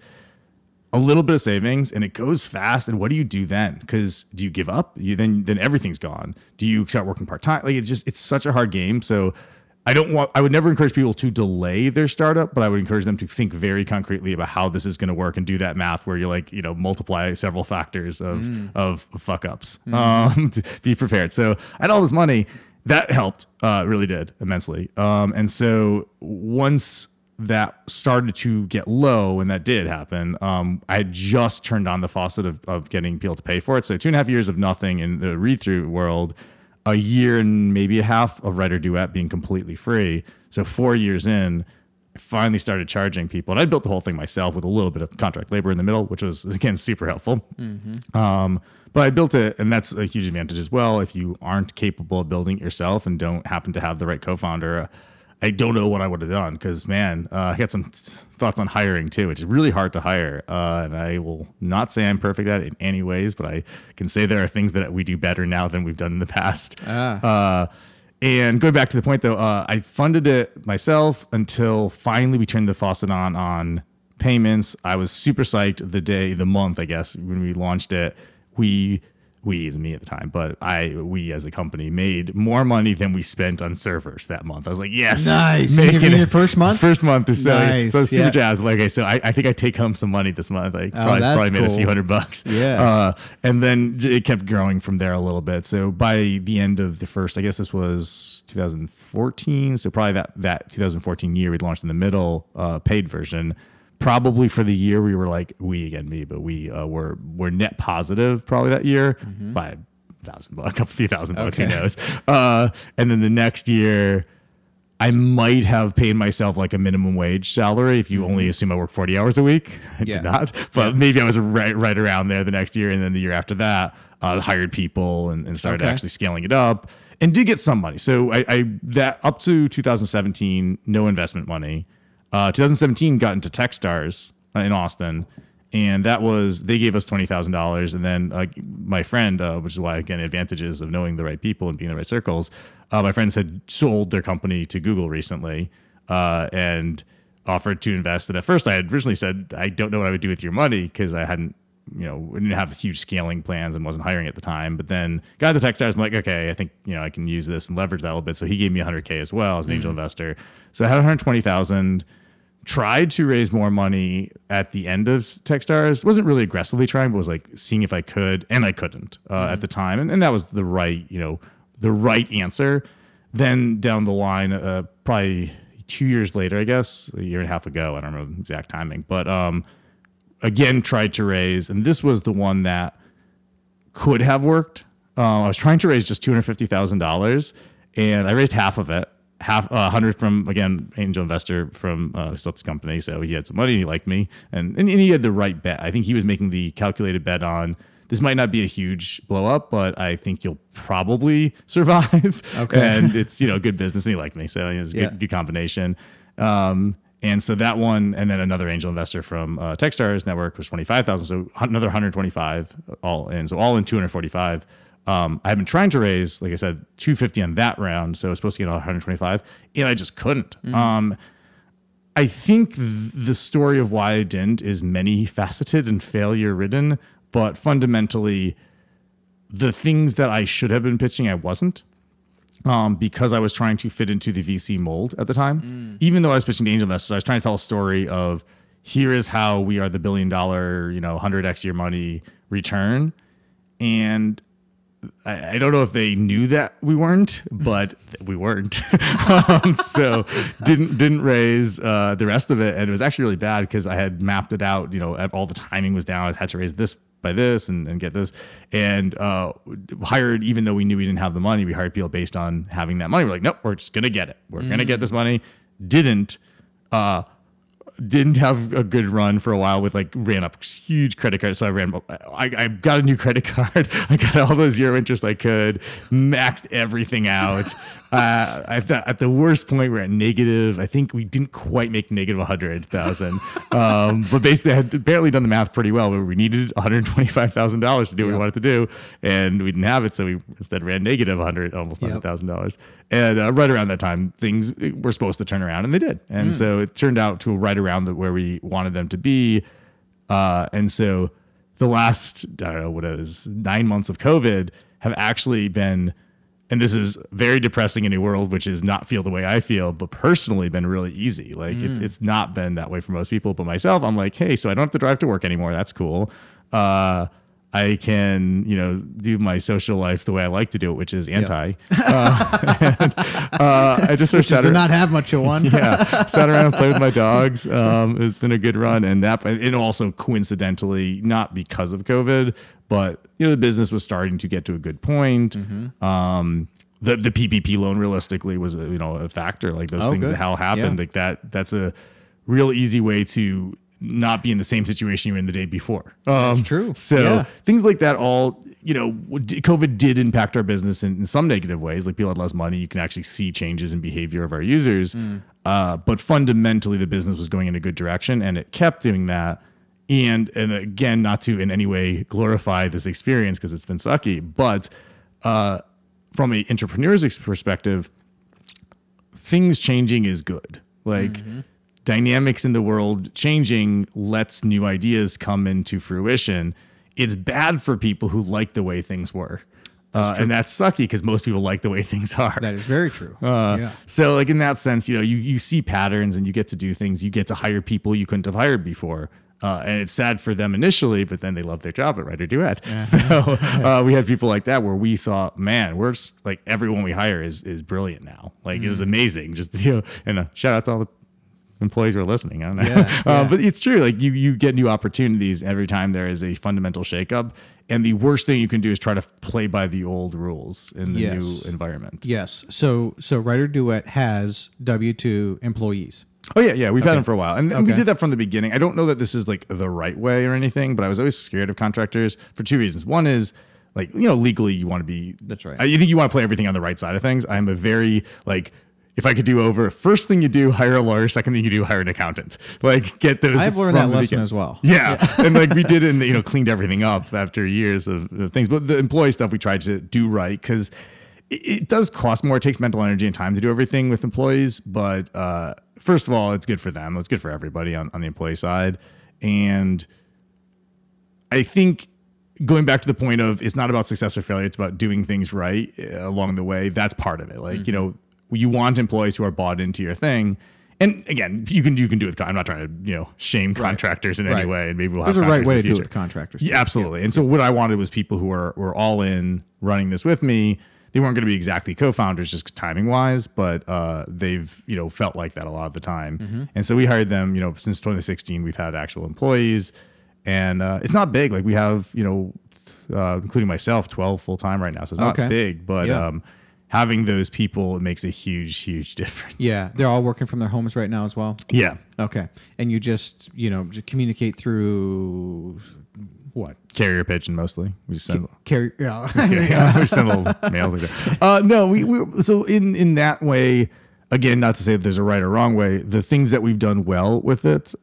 a little bit of savings and it goes fast. And what do you do then? Because do you give up? Then everything's gone. Do you start working part-time? Like, it's such a hard game. So I would never encourage people to delay their startup, but I would encourage them to think very concretely about how this is going to work and do that math where you're like, multiply several factors of fuck ups, to be prepared. So I had all this money that helped, really did immensely. And so once that started to get low, and that did happen, I had just turned on the faucet of getting people to pay for it. So 2.5 years of nothing in the read-through world, a year and maybe a half of WriterDuet being completely free. So 4 years in, I finally started charging people. And I built the whole thing myself with a little bit of contract labor in the middle, which was, again, super helpful. But I built it, and that's a huge advantage as well. If you aren't capable of building it yourself and don't happen to have the right co-founder, I don't know what I would have done because, man, I got some thoughts on hiring too. It's really hard to hire, and I will not say I'm perfect at it in any ways, but I can say there are things that we do better now than we've done in the past. And going back to the point, though, I funded it myself until finally we turned the faucet on payments. I was super psyched the month, I guess, when we launched it. We as me at the time, but we as a company made more money than we spent on servers that month. I was like, yes, nice. Making your first month or so. Nice. So I was super jazzed. Like, so I think I take home some money this month. I probably made a few $100. Yeah. And then it kept growing from there a little bit. So by the end of the first, I guess this was 2014. So probably that 2014 year, we launched in the middle, paid version. Probably for the year we were like, we were net positive probably that year by $1,000, a few thousand bucks, who knows. And then the next year I might have paid myself like a minimum wage salary if you only assume I work 40 hours a week. I did not, but maybe I was right around there the next year. And then the year after that, hired people and started actually scaling it up and did get some money. So I that up to 2017, no investment money. 2017 got into Techstars in Austin, and they gave us $20,000. And then my friend, which is why, again, advantages of knowing the right people and being in the right circles, my friends had sold their company to Google recently and offered to invest. And at first I had originally said, I don't know what I would do with your money because I hadn't, we didn't have huge scaling plans and wasn't hiring at the time. But then got the Techstars. I'm like, okay, I think, I can use this and leverage that a little bit. So he gave me $100K as well as an angel investor. So I had $120,000. Tried to raise more money at the end of Techstars. Wasn't really aggressively trying, but was like seeing if I could, and I couldn't at the time. And that was the right, the right answer. Then down the line, probably 2 years later, I guess, a year and a half ago, I don't know the exact timing, but again, tried to raise, and this was the one that could have worked. I was trying to raise just $250,000, and I raised half of it. 100 from, again, angel investor from Stokes company. So he had some money, he liked me, and he had the right bet. I think he was making the calculated bet on this might not be a huge blow up, but I think you'll probably survive. Okay. And it's, good business, and he liked me. So it was a good combination. And so that one, and then another angel investor from Techstars Network was 25,000. So another 125 all in. So all in 245. I've been trying to raise, like I said, 250 on that round. So I was supposed to get 125 and I just couldn't. I think the story of why I didn't is many faceted and failure ridden, but fundamentally the things that I should have been pitching, I wasn't. Because I was trying to fit into the VC mold at the time. Even though I was pitching to angel investors, I was trying to tell a story of here is how we are the $1 billion, 100x your money return. And I don't know if they knew that we weren't, but we weren't. So didn't raise the rest of it. And it was actually really bad because I had mapped it out. All the timing was down. I had to raise this by this and get this, and hired, even though we knew we didn't have the money, we hired people based on having that money. We're like, nope, we're just gonna get it. We're gonna get this money. Didn't have a good run for a while with ran up huge credit cards. So I got a new credit card. I got all the zero interest I could, maxed everything out. At the worst point, we're at negative. I think we didn't quite make negative 100,000. But basically I had barely done the math pretty well, but we needed $125,000 to do what we wanted to do. And we didn't have it. So we instead ran negative almost $100,000. And right around that time, things were supposed to turn around, and they did. And so it turned out to right around where we wanted them to be. And so the last, I don't know what it is, 9 months of COVID have actually been, and this is very depressing in a world which is not feel the way I feel, but personally been really easy. It's not been that way for most people, but myself, I'm like, hey, so I don't have to drive to work anymore. That's cool. I can, do my social life the way I like to do it, which is anti. I just sort of sat around, not have much of one. Sat around and played with my dogs. It's been a good run, and also coincidentally, not because of COVID, but the business was starting to get to a good point. The PPP loan realistically was a factor. Like those things that happened, like that's a real easy way to not be in the same situation you were in the day before. That's true. So things like that all, COVID did impact our business in some negative ways. Like people had less money. You can actually see changes in behavior of our users. But fundamentally the business was going in a good direction, and it kept doing that. And again, not to in any way glorify this experience because it's been sucky, but from an entrepreneur's perspective, things changing is good. Dynamics in the world changing lets new ideas come into fruition. It's bad for people who like the way things were. And that's sucky because most people like the way things are. That is very true. So in that sense, you see patterns and you get to do things. You get to hire people you couldn't have hired before. And it's sad for them initially, but then they love their job at WriterDuet. So we had people like that where we thought, man, we're just, everyone we hire is brilliant now. It is amazing. Just, and shout out to all the employees who are listening. I don't know. But it's true. You get new opportunities every time there is a fundamental shakeup. And the worst thing you can do is try to play by the old rules in the new environment. Yes. So WriterDuet has W-2 employees. Oh, yeah. We've had them for a while. And we did that from the beginning. I don't know that this is the right way or anything, but I was always scared of contractors for two reasons. One is, legally you want to be... That's right. You think you want to play everything on the right side of things. I'm a very, if I could do over, first thing you do, hire a lawyer. Second thing you do, hire an accountant. Get those. I've learned that lesson as well. Yeah. And we did it and, cleaned everything up after years of things. But the employee stuff we tried to do right because it does cost more. It takes mental energy and time to do everything with employees. But first of all, it's good for them. It's good for everybody on the employee side. And I think going back to the point of it's not about success or failure. It's about doing things right along the way. That's part of it. You want employees who are bought into your thing. And again, you can do it. I'm not trying to, shame contractors in any way. And maybe we'll have There's a right way to do it with contractors. Yeah, absolutely. Yeah. And so what I wanted was people who were all in running this with me. They weren't going to be exactly co-founders just timing wise, but they've, felt like that a lot of the time. And so we hired them, since 2016, we've had actual employees, and it's not big. We have, including myself, 12 full time right now. So it's not big, but having those people, it makes a huge, huge difference. Yeah. They're all working from their homes right now as well? Yeah. Okay. And you just, just communicate through what? Carrier pigeon mostly. We just send carrier. Yeah. We send little mails like that. No, we so in that way, again, not to say that there's a right or wrong way. The things that we've done well with it,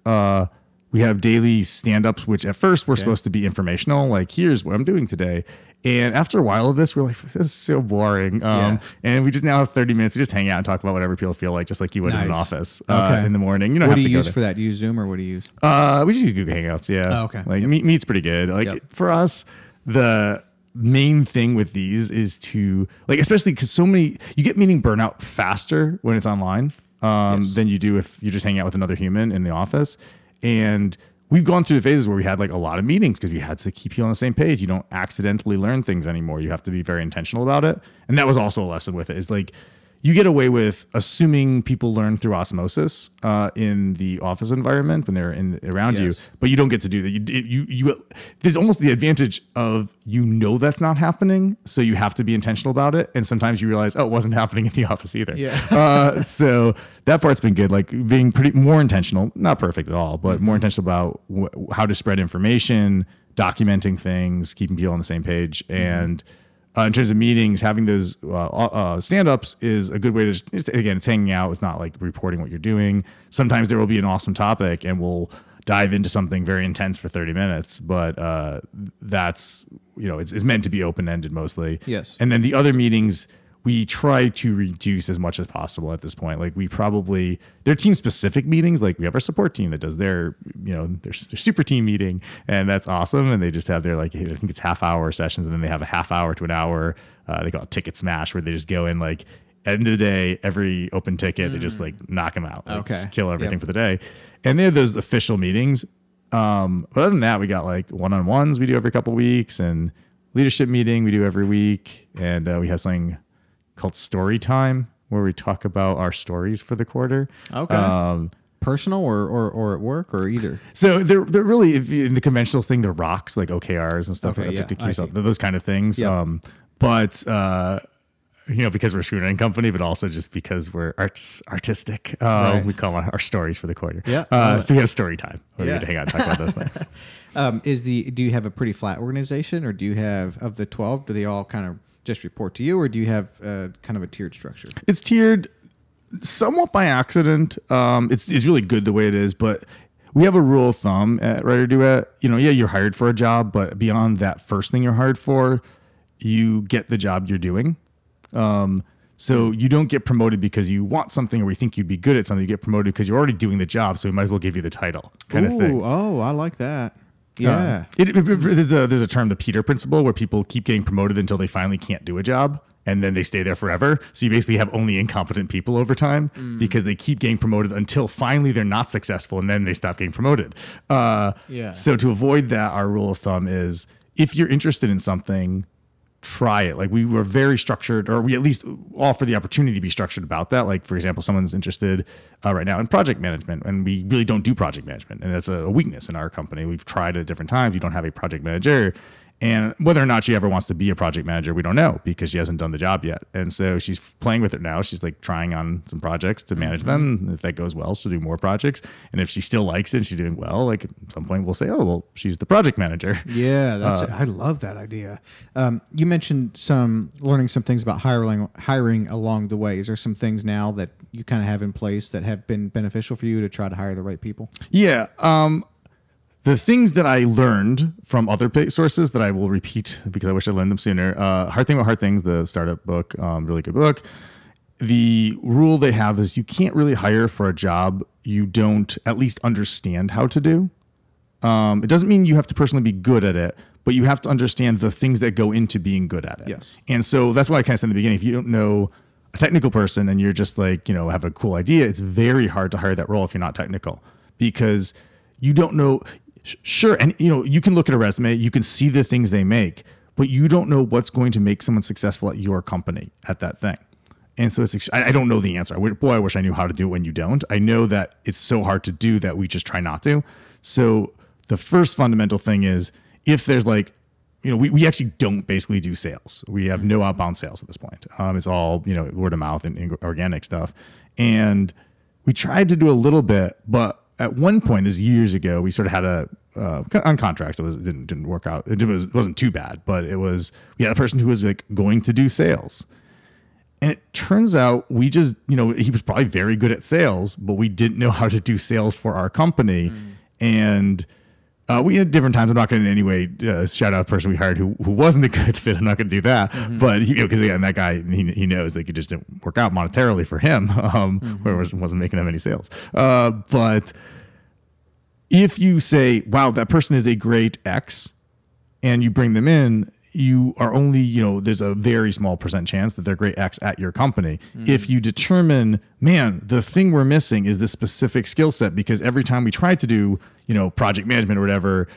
we have daily stand-ups, which at first were supposed to be informational, like here's what I'm doing today. And after a while of this, we're like, this is so boring. And we just now have 30 minutes. We just hang out and talk about whatever people feel like, just like you would in an office in the morning. You don't what have do you to use go for that? Do you use Zoom or what do you use? We just use Google Hangouts. Yeah. Oh, okay. Like Meet's pretty good. Like for us, the main thing with these is to like, especially because you get meeting burnout faster when it's online than you do if you just hang out with another human in the office. And we've gone through the phases where we had like a lot of meetings because we had to keep you on the same page. You don't accidentally learn things anymore. You have to be very intentional about it. And that was also a lesson with it, is like you get away with assuming people learn through osmosis in the office environment when they're around you, but you don't get to do that. You there's almost the advantage of that's not happening, so you have to be intentional about it. And sometimes you realize, oh, it wasn't happening in the office either. Yeah. So that part's been good, like being more intentional, not perfect at all, but more intentional about how to spread information, documenting things, keeping people on the same page, and in terms of meetings, having those stand-ups is a good way to again, it's hanging out. It's not like reporting what you're doing. Sometimes there will be an awesome topic and we'll dive into something very intense for 30 minutes, but that's, it's meant to be open-ended mostly. Yes. And then the other meetings, we try to reduce as much as possible at this point. Like they're team specific meetings. Like we have our support team that does their super team meeting, and that's awesome. And they just have their I think it's half-hour sessions, and then they have a half hour to an hour. They call it ticket smash, where they just go in like end of the day, every open ticket, they just like knock them out. Like, just kill everything for the day. And they have those official meetings. But other than that, we got like one-on-ones we do every couple weeks, and leadership meeting we do every week. And we have something called Story Time, where we talk about our stories for the quarter. Okay. Personal or at work or either? So they're really, in the conventional thing, the rocks, like OKRs and stuff, those kind of things. Yep. But because we're a screenwriting company, but also just because we're artistic, we call them our stories for the quarter. Yeah. So we have Story Time where we get to hang out and talk about those things. Do you have a pretty flat organization, or do you have, of the 12, do they all kind of just report to you, or do you have kind of a tiered structure? It's tiered somewhat by accident. It's really good the way it is, but we have a rule of thumb at WriterDuet. You're hired for a job, but beyond that first thing you're hired for, you get the job you're doing. So you don't get promoted because you want something or we think you'd be good at something. You get promoted because you're already doing the job, so we might as well give you the title kind of thing. Oh, I like that. Yeah. There's a term, the Peter principle, where people keep getting promoted until they finally can't do a job, and then they stay there forever. So you basically have only incompetent people over time because they keep getting promoted until finally they're not successful, and then they stop getting promoted. So to avoid that, our rule of thumb is if you're interested in something, try it. Like we were very structured, or we at least offer the opportunity to be structured about that. Like, for example, someone's interested right now in project management, and we really don't do project management. And that's a weakness in our company. We've tried at different times. You don't have a project manager. And whether or not she ever wants to be a project manager, we don't know, because she hasn't done the job yet. And so she's playing with it now. She's like trying on some projects to manage them. And if that goes well, she'll do more projects. And if she still likes it and she's doing well, like at some point we'll say, oh, well, she's the project manager. Yeah, I love that idea. You mentioned learning some things about hiring along the way. Is there some things now that you kind of have in place that have been beneficial for you to try to hire the right people? Yeah. The things that I learned from other sources that I will repeat because I wish I learned them sooner. Hard Thing About Hard Things, the startup book, really good book. The rule they have is you can't really hire for a job you don't at least understand how to do. It doesn't mean you have to personally be good at it, but you have to understand the things that go into being good at it. Yes. And so that's why I kind of said in the beginning, if you don't know a technical person and you're just like, have a cool idea, it's very hard to hire that role if you're not technical, because you don't know. Sure. And, you can look at a resume, you can see the things they make, but you don't know what's going to make someone successful at your company at that thing. And so I don't know the answer. I wish I knew how to do it when you don't. I know that it's so hard to do that we just try not to. So the first fundamental thing is, if there's we actually don't basically do sales. We have no outbound sales at this point. It's all, word of mouth and organic stuff. And we tried to do a little bit, but at one point, this years ago, we sort of had on contracts. It didn't work out. It wasn't too bad, but we had a person who was like going to do sales, And it turns out we just, he was probably very good at sales, but we didn't know how to do sales for our company. And we had different times. I'm not going to in any way shout out the person we hired who wasn't a good fit. I'm not going to do that. But because again, that guy, he knows like it just didn't work out monetarily for him, where it wasn't making him any sales. But if you say, wow, that person is a great X, and you bring them in, you are only, there's a very small % chance that they're great X at your company. If you determine, man, the thing we're missing is this specific skill set, because every time we try to do, project management or whatever,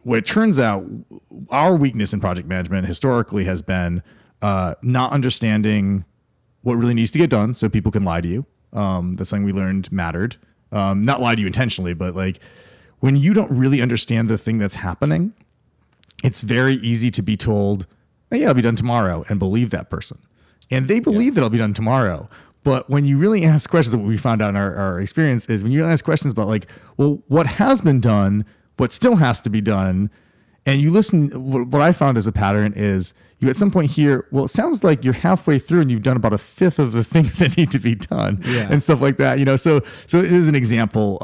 what it turns out, our weakness in project management historically has been not understanding what really needs to get done so people can lie to you. That's something we learned mattered. Not lie to you intentionally, but like when you don't really understand the thing that's happening, it's very easy to be told, oh, yeah, I'll be done tomorrow, and believe that person. And they believe that I'll be done tomorrow. But when you really ask questions, what we found out in our experience is when you ask questions about like, well, what has been done, what still has to be done, and you listen, what I found as a pattern is you at some point hear, well, it sounds like you're halfway through and you've done about a fifth of the things that need to be done and stuff like that. So it is an example,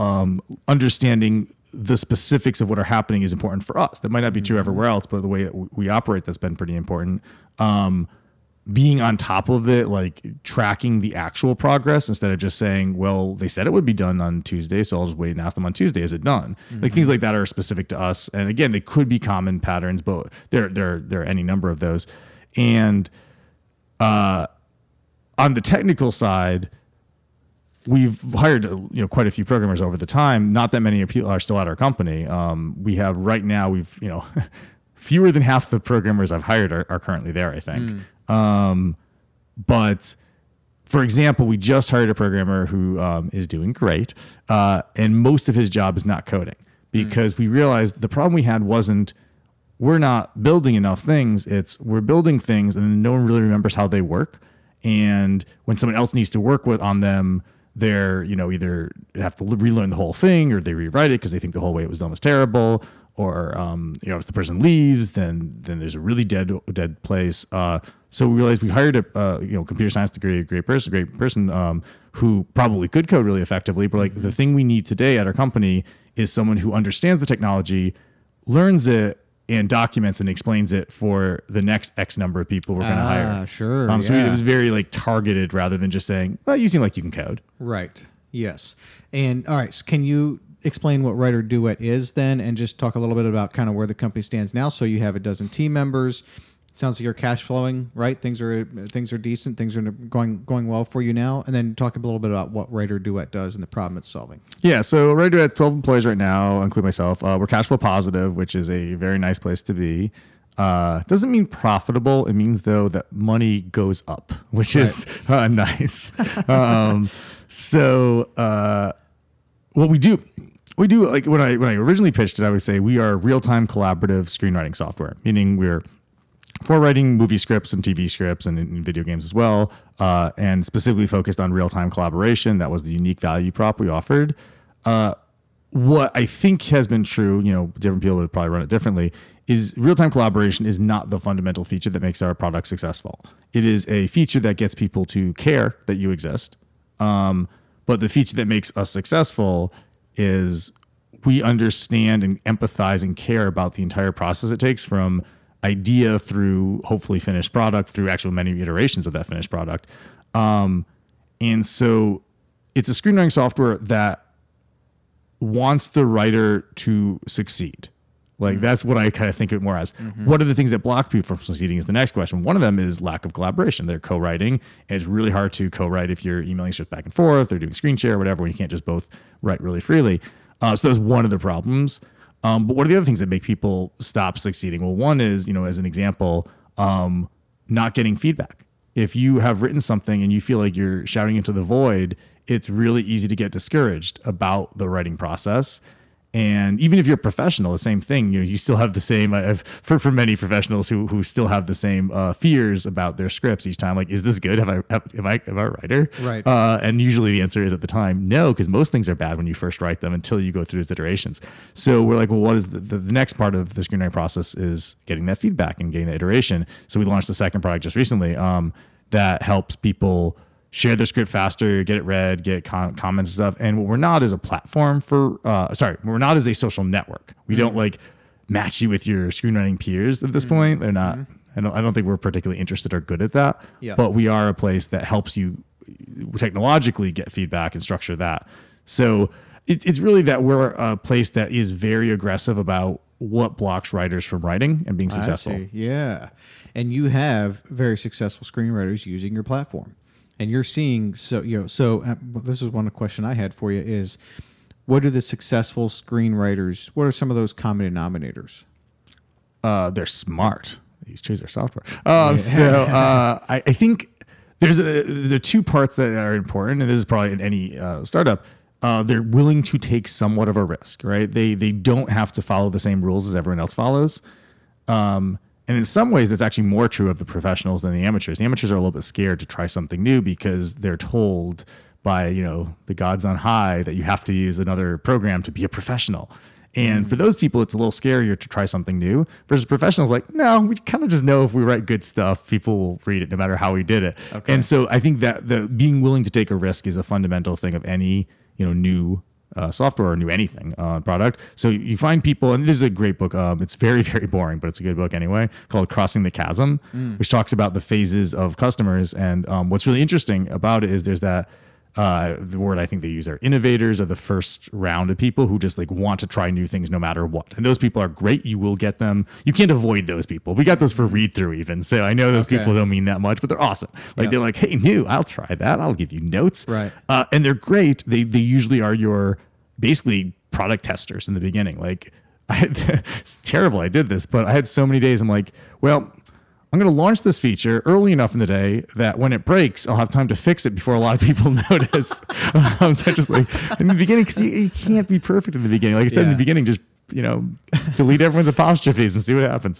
understanding the specifics of what are happening is important for us. That might not be true everywhere else, but the way that we operate, that's been pretty important. Being on top of it, like tracking the actual progress instead of just saying, well, they said it would be done on Tuesday, so I'll just wait and ask them on Tuesday, is it done? Like things like that are specific to us. And again, they could be common patterns, but there are any number of those. And on the technical side, we've hired quite a few programmers over the time. Not that many people are still at our company. We have right now, we've fewer than half the programmers I've hired are currently there, I think. But for example, we just hired a programmer who is doing great, and most of his job is not coding, because we realized the problem we had wasn't we're not building enough things. It's we're building things and then no one really remembers how they work. And when someone else needs to work on them, they're, either have to relearn the whole thing, or they rewrite it because they think the whole way it was done was terrible. Or, if the person leaves, then there's a really dead place. So we realized we hired a computer science degree, great person who probably could code really effectively. But like the thing we need today at our company is someone who understands the technology, learns it, and documents and explains it for the next X number of people we're going to hire. Sure. So it was very like targeted rather than just saying, well, you seem like you can code. Right. Yes. And all right. So can you explain what WriterDuet is then, and just talk a little bit about kind of where the company stands now? So you have a dozen team members. Sounds like you're cash flowing, right? Things are decent. Things are going well for you now. And then talk a little bit about what WriterDuet does and the problem it's solving. Yeah, so WriterDuet has 12 employees right now, including myself. We're cash flow positive, which is a very nice place to be. Doesn't mean profitable. It means though that money goes up, which is nice. What we do like when I originally pitched it, I would say we are real-time collaborative screenwriting software, meaning we're for writing movie scripts and TV scripts and in video games as well, and specifically focused on real-time collaboration. That was the unique value prop we offered. What I think has been true, different people would probably run it differently, is real-time collaboration is not the fundamental feature that makes our product successful. It is a feature that gets people to care that you exist. But the feature that makes us successful is we understand and empathize and care about the entire process it takes from idea through hopefully finished product, through actual many iterations of that finished product. And so it's a screenwriting software that wants the writer to succeed. Like that's what I kind of think of it more as. What are the things that block people from succeeding is the next question. One of them is lack of collaboration. They're co-writing, and it's really hard to co-write if you're emailing scripts back and forth or doing screen share or whatever, when you can't just both write really freely. So that's one of the problems. But what are the other things that make people stop succeeding? Well, one is, as an example, not getting feedback. If you have written something and you feel like you're shouting into the void, it's really easy to get discouraged about the writing process. And even if you're a professional, the same thing, you still have the same, for many professionals who still have the same fears about their scripts each time. Like, is this good? Am I a writer? Right. And usually the answer is at the time, no, because most things are bad when you first write them until you go through those iterations. So we're like, well, what is the next part of the screenwriting process is getting that feedback and getting that iteration. So we launched the second product just recently. that helps people share their script faster, get it read, get comments and stuff. And what we're not is a platform for, we're not as a social network. We don't like match you with your screenwriting peers at this point. They're not, I don't think we're particularly interested or good at that, but we are a place that helps you technologically get feedback and structure that. So it's really that we're a place that is very aggressive about what blocks writers from writing and being successful. I see. Yeah. And you have very successful screenwriters using your platform. And you're seeing, this is one question I had for you is, what are the successful screenwriters? What are some of those common denominators? They're smart. They choose their software. I think there are two parts that are important, and this is probably in any startup. They're willing to take somewhat of a risk, right? They don't have to follow the same rules as everyone else follows. And in some ways, that's actually more true of the professionals than the amateurs. The amateurs are a little bit scared to try something new because they're told by, the gods on high that you have to use another program to be a professional. And for those people, it's a little scarier to try something new versus professionals like, no, we kind of just know if we write good stuff, people will read it no matter how we did it. Okay. And so I think that the being willing to take a risk is a fundamental thing of any, new software or new anything product. So you find people, and this is a great book. It's very, very boring, but it's a good book anyway, called Crossing the Chasm, which talks about the phases of customers. And what's really interesting about it is there's that the word I think they use are innovators, are the first round of people who just like want to try new things no matter what. And those people are great. You will get them. You can't avoid those people. We got those for read through even. So I know those people don't mean that much, but they're awesome. Like they're like, hey, new, I'll try that. I'll give you notes. Right. And they're great. They usually are your basically product testers in the beginning. Like it's terrible. I did this, but I had so many days. I'm like, well, I'm going to launch this feature early enough in the day that when it breaks, I'll have time to fix it before a lot of people notice. So just like in the beginning, because you can't be perfect in the beginning. Like I said in the beginning, just delete everyone's apostrophes and see what happens.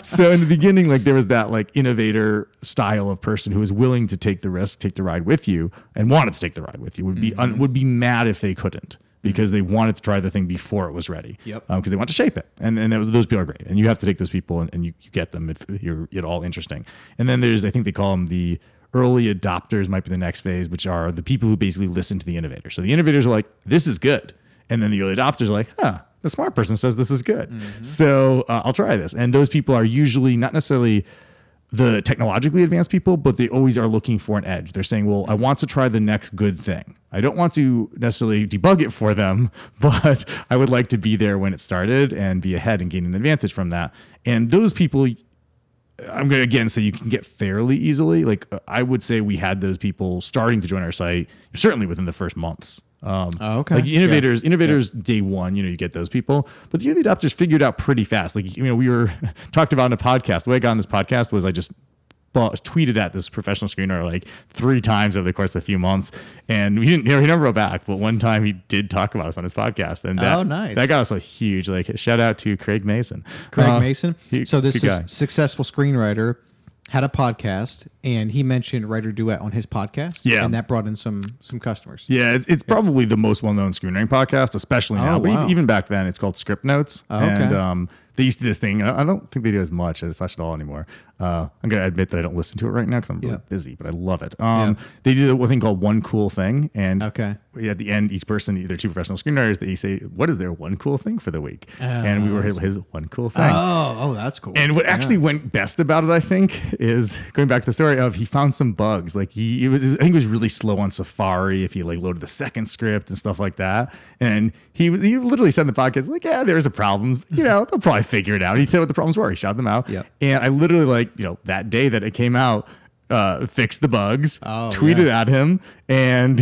So in the beginning, like there was that like innovator style of person who was willing to take the risk, take the ride with you, and wanted to take the ride with you. Would be mad if they couldn't. Because they wanted to try the thing before it was ready. Because they want to shape it. And those people are great. And you have to take those people and you get them if you're at all interesting. And then there's, I think they call them the early adopters might be the next phase, which are the people who basically listen to the innovator. So the innovators are like, this is good. And then the early adopters are like, the smart person says this is good. So I'll try this. And those people are usually not necessarily the technologically advanced people, but they always are looking for an edge. They're saying, well, I want to try the next good thing. I don't want to necessarily debug it for them, but I would like to be there when it started and be ahead and gain an advantage from that. And those people, I'm going to again say you can get fairly easily. Like I would say we had those people starting to join our site, certainly within the first months. Like innovators day one, you get those people, but the early adopters figured out pretty fast. Like, we were talked about in a podcast. The way I got on this podcast was I just tweeted at this professional screenwriter like 3 times over the course of a few months, and he never wrote back. But one time he did talk about us on his podcast, and that got us a huge shout out to Craig Mason. So this is successful screenwriter. Had a podcast, and he mentioned WriterDuet on his podcast. And that brought in some customers. It's probably the most well-known screenwriting podcast, especially now. But even back then, it's called Script Notes. And they used to do this thing. I don't think they do as much at all anymore. I'm going to admit that I don't listen to it right now because I'm really busy, but I love it. They do one thing called One Cool Thing. And at the end, each person, either 2 professional screenwriters, they say, what is their one cool thing for the week? And we were his one cool thing. Oh, that's cool. And what actually went best about it, I think, is going back to the story of he found some bugs. Like I think he was really slow on Safari if he loaded the second script and stuff like that. And he literally said in the podcast, like, there's a problem. They'll probably figure it out. He said what the problems were. He shouted them out. And I literally that day that it came out, fixed the bugs, tweeted at him, and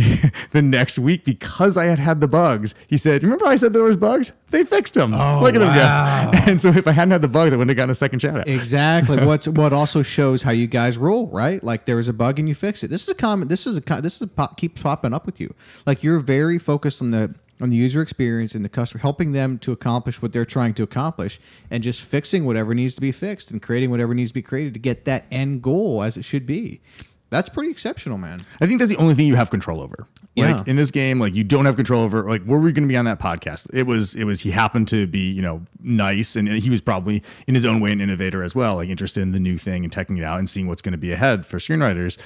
the next week, because I had the bugs, he said, remember I said there was bugs? They fixed them. Look at them go. And so if I hadn't had the bugs, I wouldn't have gotten a second shout out. Exactly. What also shows how you guys roll, right? Like there was a bug and you fix it. This keeps popping up with you. Like you're very focused on the user experience and the customer, helping them to accomplish what they're trying to accomplish, and just fixing whatever needs to be fixed and creating whatever needs to be created to get that end goal as it should be. That's pretty exceptional, man. I think that's the only thing you have control over. Yeah. Like in this game, like you don't have control over like were we going to be on that podcast? It was he happened to be, you know, nice, and he was probably in his own way an innovator as well, like interested in the new thing and checking it out and seeing what's going to be ahead for screenwriters.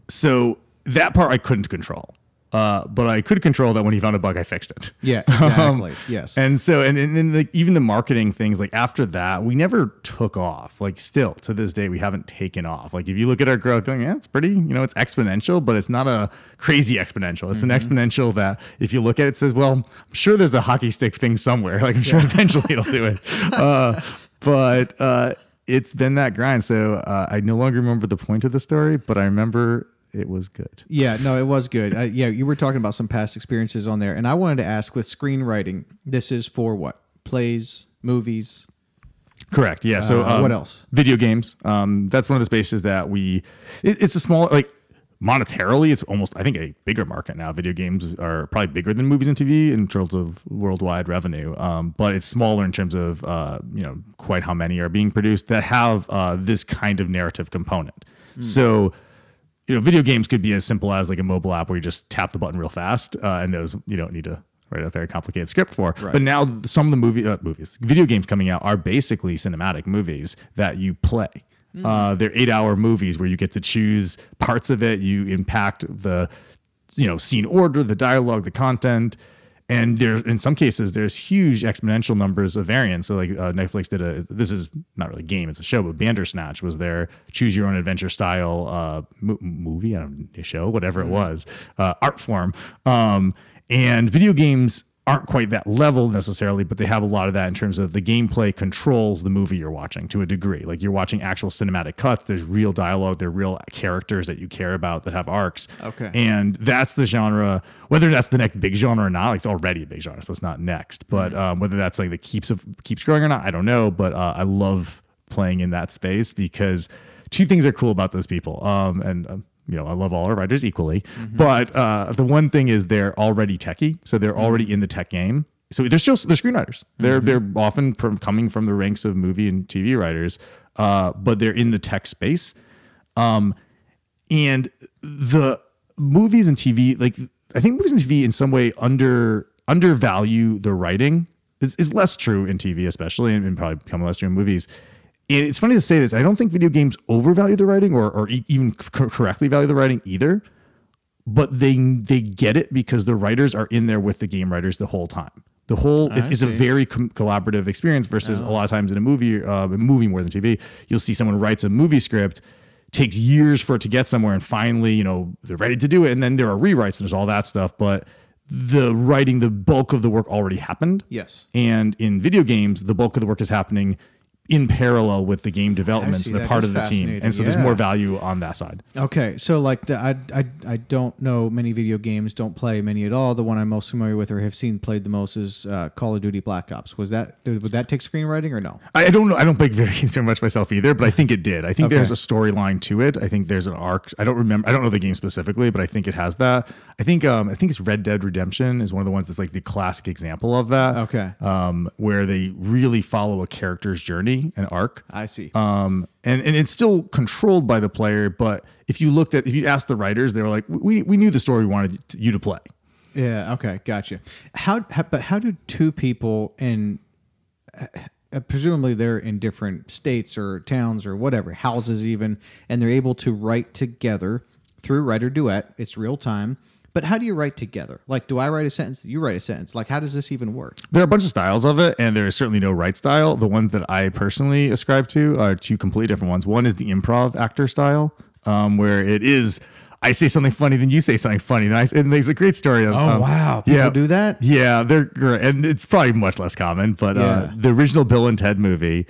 So that part I couldn't control. But I could control that when he found a bug, I fixed it. Yeah, exactly. Yes. And so, and then like even the marketing things, like after that, we never took off. Like still to this day, we haven't taken off. Like if you look at our growth, like, yeah, it's pretty, you know, it's exponential, but it's not a crazy exponential. It's an exponential that if you look at it, it says, well, I'm sure there's a hockey stick thing somewhere. Like I'm sure eventually it'll do it. But it's been that grind. So I no longer remember the point of the story, but I remember it was good. Yeah, no, it was good. Yeah, you were talking about some past experiences on there, and I wanted to ask with screenwriting, this is for what? Plays, movies? Correct. Yeah. So what else? Video games. That's one of the spaces that it's a small, like monetarily, it's almost, I think, a bigger market now. Video games are probably bigger than movies and TV in terms of worldwide revenue. But it's smaller in terms of, you know, quite how many are being produced that have this kind of narrative component. So, you know, video games could be as simple as like a mobile app where you just tap the button real fast, and those you don't need to write a very complicated script for. Right. But now some of the video games coming out are basically cinematic movies that you play. They're 8-hour movies where you get to choose parts of it. You impact the, you know, scene order, the dialogue, the content. And there, in some cases, there's huge exponential numbers of variants. So like Netflix did this is not really a game, it's a show, but Bandersnatch was their choose your own adventure style movie, I don't know, show, whatever it was, art form. And video games aren't quite that level necessarily, but they have a lot of that in terms of the gameplay controls the movie you're watching to a degree. Like you're watching actual cinematic cuts. There's real dialogue. There are real characters that you care about that have arcs. Okay. And that's the genre, whether that's the next big genre or not, like it's already a big genre, so it's not next. But whether that's like the keeps growing or not, I don't know. But I love playing in that space because two things are cool about those people. You know, I love all our writers equally, but the one thing is they're already techie, so they're already in the tech game. So they're screenwriters. They're often coming from the ranks of movie and TV writers, but they're in the tech space. And the movies and TV, like I think movies and TV in some way undervalue the writing. It's less true in TV, especially, and probably become less true in movies. And it's funny to say this. I don't think video games overvalue the writing or even correctly value the writing either. But they get it because the writers are in there with the game writers the whole time. It's a very collaborative experience versus a lot of times in a movie more than TV, you'll see someone writes a movie script, takes years for it to get somewhere, and finally, you know, they're ready to do it. And then there are rewrites and there's all that stuff. But the writing, the bulk of the work already happened. Yes. And in video games, the bulk of the work is happening in parallel with the game development, so they're part of the team, and so there's more value on that side. Okay, so like I don't know many video games, don't play many at all. The one I'm most familiar with or have seen played the most is Call of Duty Black Ops. Would that take screenwriting or no? I don't know. I don't play video games very much myself either, but I think it did. I think there's a storyline to it. I think there's an arc. I don't know the game specifically, but I think it has that. I think it's Red Dead Redemption is one of the ones that's like the classic example of that. Okay. Where they really follow a character's journey, an arc. I see. And it's still controlled by the player, but if you asked the writers, they were like, we knew the story we wanted you to play. Yeah. Okay. Gotcha. How do two people in presumably they're in different states or towns or whatever, houses even, and they're able to write together through WriterDuet? It's real time. But how do you write together? Like, do I write a sentence? You write a sentence. Like, how does this even work? There are a bunch of styles of it, and there is certainly no right style. The ones that I personally ascribe to are two completely different ones. One is the improv actor style, where it is, I say something funny, then you say something funny. And there's a great story of... Oh, wow. People do that? Yeah, they're great. And it's probably much less common, but the original Bill and Ted movie...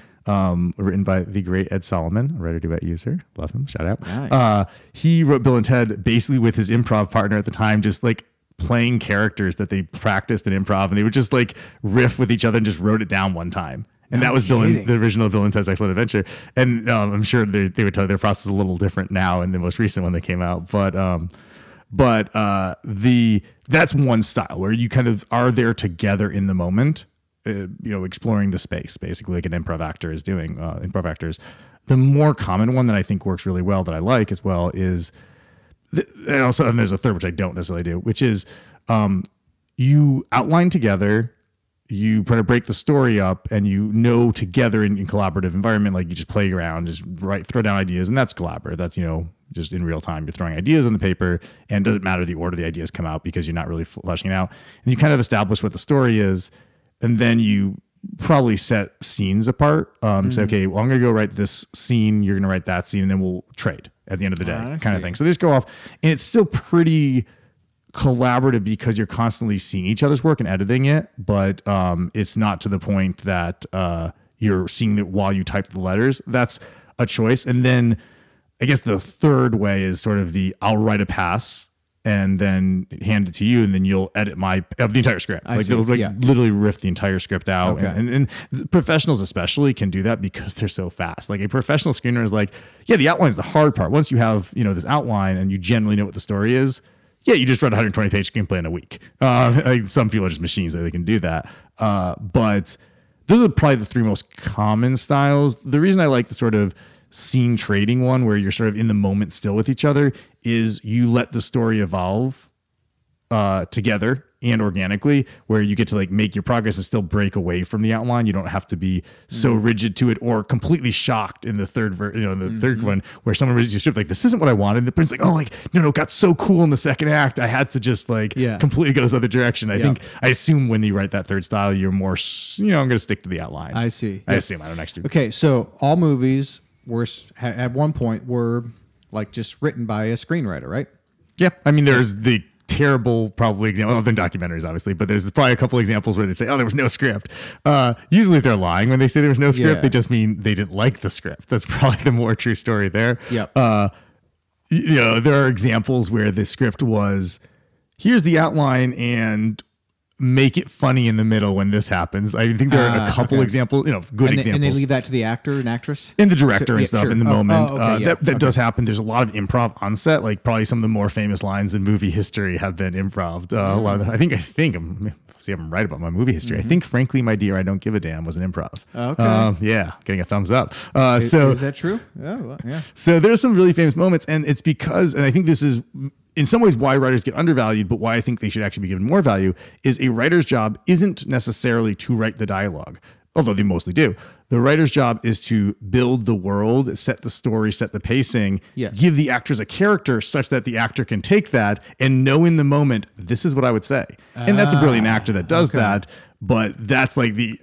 written by the great Ed Solomon, a WriterDuet user. Love him. Shout out. Nice. He wrote Bill and Ted basically with his improv partner at the time, just like playing characters that they practiced in improv, and they would just like riff with each other and just wrote it down one time. And that was the original Bill and Ted's Excellent Adventure. And I'm sure they would tell you their process is a little different now in the most recent one that came out. But that's one style where you kind of are there together in the moment. Exploring the space, basically like an improv actor is doing. Improv actors. The more common one that I think works really well that I like as well is and there's a third, which I don't necessarily do, which is you outline together, you try to break the story up, and together in collaborative environment, like you just play around, just throw down ideas, and that's collaborative. That's, just in real time, you're throwing ideas on the paper, and it doesn't matter the order the ideas come out because you're not really fleshing it out. And you kind of establish what the story is, and then you probably set scenes apart. Say, okay, well, I'm going to go write this scene, you're going to write that scene, and then we'll trade at the end of the day, kind of thing. So they just go off, and it's still pretty collaborative because you're constantly seeing each other's work and editing it, but it's not to the point that you're seeing it while you type the letters. That's a choice. And then I guess the third way is sort of I'll write a pass and then hand it to you, and then you'll edit the entire script. Literally riff the entire script out. Okay. And professionals especially can do that because they're so fast. Like a professional screener is like, yeah, the outline is the hard part. Once you have, this outline and you generally know what the story is, yeah, you just read a 120-page screenplay in a week. Like some people are just machines that they can do that. But those are probably the three most common styles. The reason I like the sort of scene trading one where you're sort of in the moment still with each other is you let the story evolve together and organically, where you get to like make your progress and still break away from the outline. You don't have to be so rigid to it or completely shocked in the third third one where someone reads your script like, this isn't what I wanted. The person's like, oh, like, no, it got so cool in the second act, I had to just completely go this other direction. I assume when you write that third style, you're more, I'm going to stick to the outline. I see. I assume. I don't actually. Okay. So all movies at one point were like just written by a screenwriter, right? Yeah. I mean, there's the terrible probably example other than documentaries obviously, but there's probably a couple examples where they say, oh, there was no script. Usually they're lying when they say there was no script. They just mean they didn't like the script. That's probably the more true story there. There are examples where the script was, here's the outline and make it funny in the middle when this happens. I think there are a couple examples, good examples. And they leave that to the actor and actress? And the director and stuff in the moment. That does happen. There's a lot of improv on set. Like probably some of the more famous lines in movie history have been improv. A lot of them, I think I'm right about my movie history. I think Frankly, My Dear, I Don't Give a Damn was an improv. Getting a thumbs up. Is that true? Oh, well, yeah. So there's some really famous moments, and it's because, and I think this is in some ways why writers get undervalued, but why I think they should actually be given more value, is a writer's job isn't necessarily to write the dialogue, although they mostly do. The writer's job is to build the world, set the story, set the pacing, give the actors a character such that the actor can take that and know in the moment, this is what I would say. And that's a brilliant actor that does that. But that's like the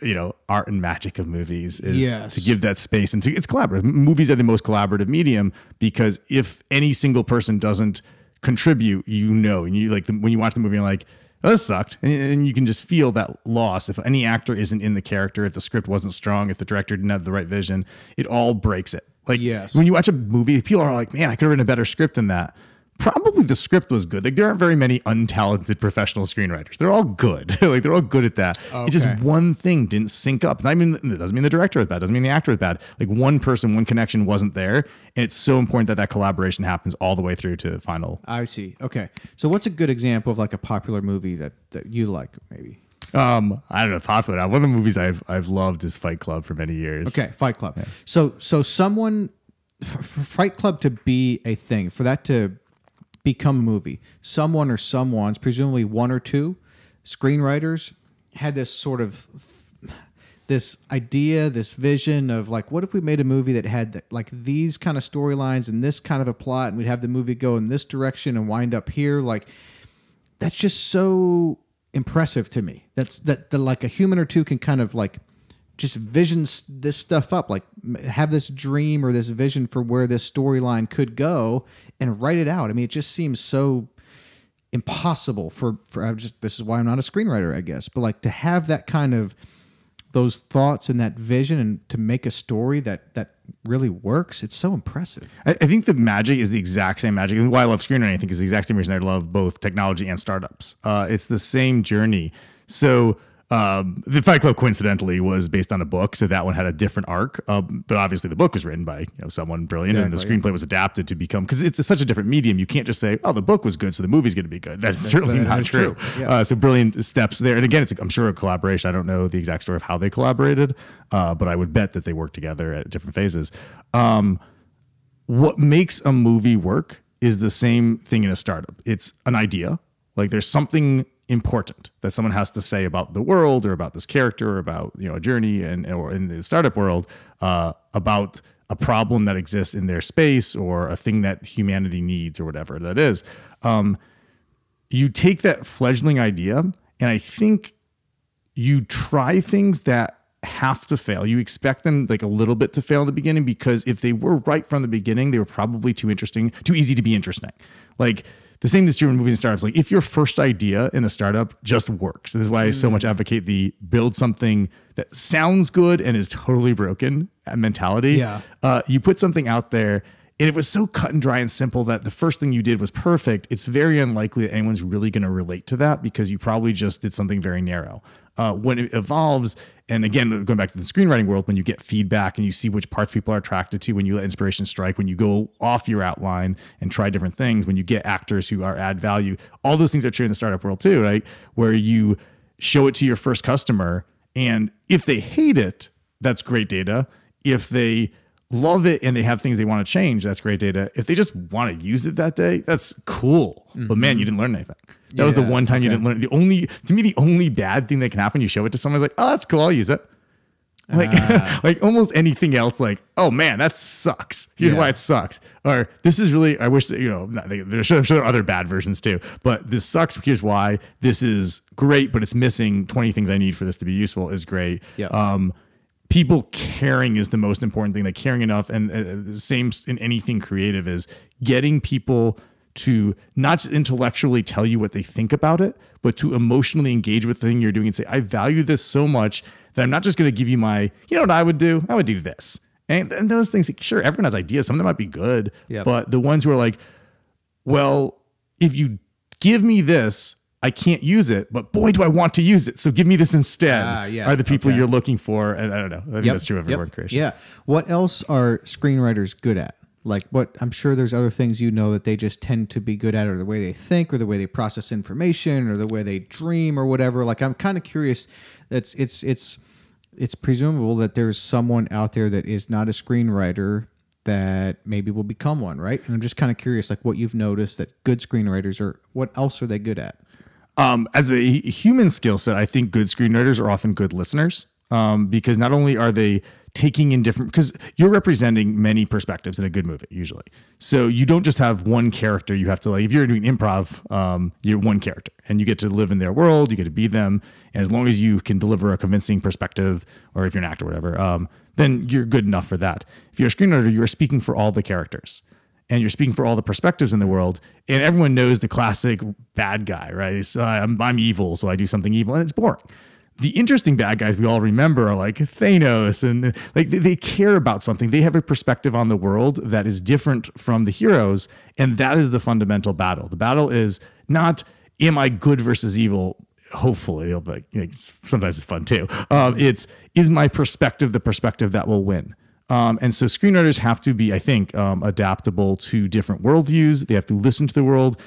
art and magic of movies is to give that space, and it's collaborative. Movies are the most collaborative medium because if any single person doesn't contribute, and you like when you watch the movie, you're like, oh, this sucked, and you can just feel that loss if any actor isn't in the character, if the script wasn't strong, if the director didn't have the right vision, it all breaks it. Like when you watch a movie, people are like, man, I could have written a better script than that. Probably the script was good. Like there aren't very many untalented professional screenwriters. They're all good. Like they're all good at that. It's just one thing didn't sync up. It doesn't mean the director is bad. It doesn't mean the actor is bad. Like one person, one connection wasn't there. And it's so important that collaboration happens all the way through to final. I see. Okay. So what's a good example of like a popular movie that you like maybe? I don't know, popular. One of the movies I've loved is Fight Club for many years. Okay, Fight Club. Yeah. So someone for Fight Club to be a thing, for that to become a movie, someone or someone's, presumably one or two screenwriters, had this sort of this idea, this vision of like, what if we made a movie that had like these kind of storylines and this kind of a plot, and we'd have the movie go in this direction and wind up here. Like that's just so impressive to me. That like a human or two can kind of like just vision this stuff up, like have this dream or this vision for where this storyline could go and write it out. I mean, it just seems so impossible for this is why I'm not a screenwriter, I guess, but like to have that kind of those thoughts and that vision and to make a story that really works. It's so impressive. I think the magic is the exact same magic. And why I love screenwriting, I think, is the exact same reason I love both technology and startups. It's the same journey. So the Fight Club coincidentally was based on a book, so that one had a different arc. But obviously the book was written by someone brilliant, and the screenplay was adapted to become, because it's such a different medium. You can't just say, oh, the book was good, so the movie's going to be good. That's certainly not true. Yeah. So brilliant steps there. And again, I'm sure a collaboration. I don't know the exact story of how they collaborated, but I would bet that they worked together at different phases. What makes a movie work is the same thing in a startup. It's an idea. Like there's something important that someone has to say about the world or about this character or about, a journey or in the startup world, about a problem that exists in their space or a thing that humanity needs or whatever that is. You take that fledgling idea, and I think you try things that have to fail. You expect them like a little bit to fail in the beginning, because if they were right from the beginning, they were probably too easy to be interesting. Like the same is true in movies and startups. Like if your first idea in a startup just works, this is why I so much advocate the build something that sounds good and is totally broken mentality. Yeah. You put something out there, and it was so cut and dry and simple that the first thing you did was perfect. It's very unlikely that anyone's really going to relate to that, because you probably just did something very narrow. When it evolves, and again, going back to the screenwriting world, when you get feedback and you see which parts people are attracted to, when you let inspiration strike, when you go off your outline and try different things, when you get actors who add value, all those things are true in the startup world too, right? Where you show it to your first customer, and if they hate it, that's great data. If they love it and they have things they want to change, that's great data. If they just want to use it that day, that's cool. But man, you didn't learn anything. That was the one time you didn't learn. The only bad thing that can happen, you show it to someone, is like, oh, that's cool, I'll use it. Like, like almost anything else, like, oh man, that sucks. Here's why it sucks. Or this is really, I wish that, I'm sure there are other bad versions too, but this sucks. Here's why. This is great, but it's missing 20 things I need for this to be useful is great. Yeah. People caring is the most important thing, like caring enough. And the same in anything creative is getting people to not just intellectually tell you what they think about it, but to emotionally engage with the thing you're doing and say, I value this so much that I'm not just going to give you my, what I would do? I would do this. And those things, sure, everyone has ideas. Some of them might be good, but the ones who are like, well, if you give me this, I can't use it, but boy, do I want to use it. So give me this instead. Are the people you're looking for. And I don't know. I think that's true of everyone creation. Yeah. What else are screenwriters good at? Like I'm sure there's other things that they just tend to be good at, or the way they think, or the way they process information, or the way they dream, or whatever. Like I'm kind of curious. It's presumable that there's someone out there that is not a screenwriter that maybe will become one, right? And I'm just kind of curious, like what you've noticed that good screenwriters are. What else are they good at? As a human skill set, I think good screenwriters are often good listeners, because not only are they taking in because you're representing many perspectives in a good movie usually. So you don't just have one character. You have to, like, if you're doing improv, you're one character and you get to live in their world. You get to be them. And as long as you can deliver a convincing perspective, or if you're an actor or whatever, then you're good enough for that. If you're a screenwriter, you are speaking for all the characters. And you're speaking for all the perspectives in the world, and everyone knows the classic bad guy, right? So I'm evil, so I do something evil, and it's boring. The interesting bad guys we all remember are like Thanos, and like they care about something. They have a perspective on the world that is different from the heroes, and that is the fundamental battle. The battle is not, am I good versus evil? Hopefully, but sometimes it's fun too. Is my perspective the perspective that will win? And so screenwriters have to be, I think, adaptable to different worldviews. They have to listen to the world,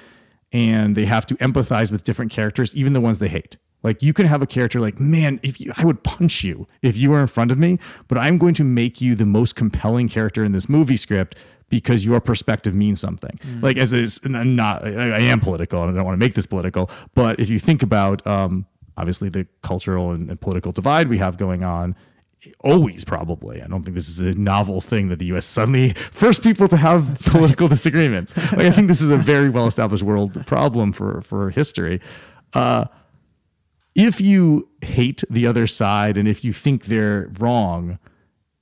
and they have to empathize with different characters, even the ones they hate. Like you can have a character like, man, I would punch you if you were in front of me, but I'm going to make you the most compelling character in this movie script because your perspective means something. Like I am political, and I don't want to make this political, but if you think about, obviously the cultural and political divide we have going on, always probably. I don't think this is a novel thing that the U.S. suddenly first people to have political disagreements. Like I think this is a very well-established world problem for history. If you hate the other side and if you think they're wrong,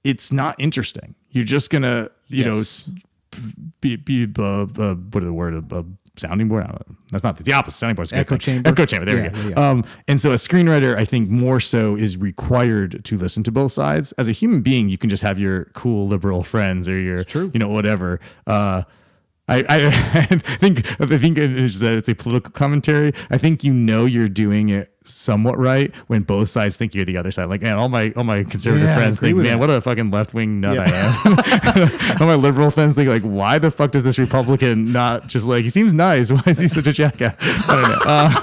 it's not interesting. You're just gonna, be what are the word? Sounding board? I don't know. That's not the opposite. Sounding board is echo chamber. Echo chamber. There we go. And so a screenwriter, I think, more so is required to listen to both sides. As a human being, you can just have your cool liberal friends or your, whatever. I think it's a political commentary. I think you're doing it somewhat right when both sides think you're the other side. Like, man, all my conservative friends think, man, what a fucking left wing nut I am. All my liberal friends think, like, why the fuck does this Republican not just like, he seems nice? Why is he such a jackass? I don't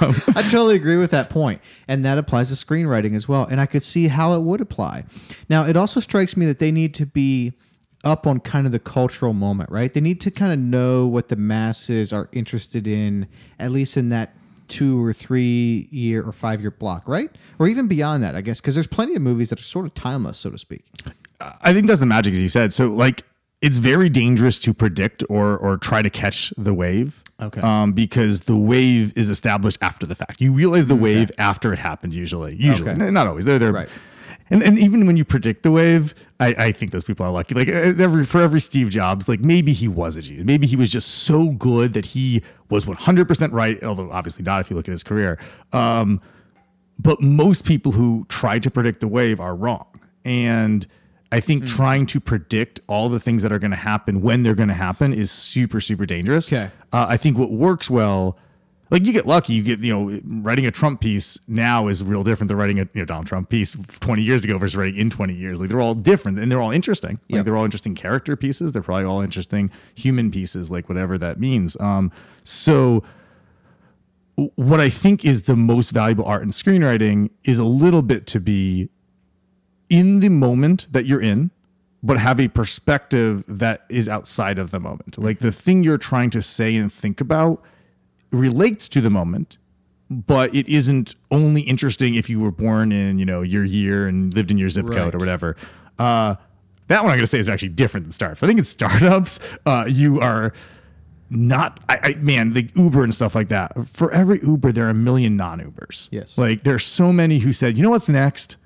know. I totally agree with that point, and that applies to screenwriting as well. And I could see how it would apply. Now, it also strikes me that they need to be up on kind of the cultural moment, right? They need to kind of know what the masses are interested in, at least in that 2 or 3 year or 5 year block, right? Or even beyond that, I guess, because there's plenty of movies that are sort of timeless, so to speak. I think that's the magic, as you said. So like, it's very dangerous to predict or try to catch the wave. Okay. Because the wave is established after the fact. You realize the wave after it happened, usually. Okay. Not always. They're right. And even when you predict the wave, I think those people are lucky. Like for every Steve Jobs, like maybe he was a genius. Maybe he was just so good that he was 100% right, although obviously not if you look at his career. But most people who try to predict the wave are wrong. And I think trying to predict all the things that are going to happen when they're going to happen is super, super dangerous. Okay. I think what works well, like you get lucky, you get, writing a Trump piece now is real different than writing a Donald Trump piece 20 years ago versus writing in 20 years. Like they're all different and they're all interesting. Like they're all interesting character pieces. They're probably all interesting human pieces, like whatever that means. So what I think is the most valuable art in screenwriting is a little bit to be in the moment that you're in, but have a perspective that is outside of the moment. Like the thing you're trying to say and think about relates to the moment, but it isn't only interesting if you were born in, your year and lived in your zip code or whatever. That one I'm going to say is actually different than startups. I think in startups, you are not, man, the Uber and stuff like that. For every Uber, there are a million non-Ubers. Yes. Like there's so many who said, what's next?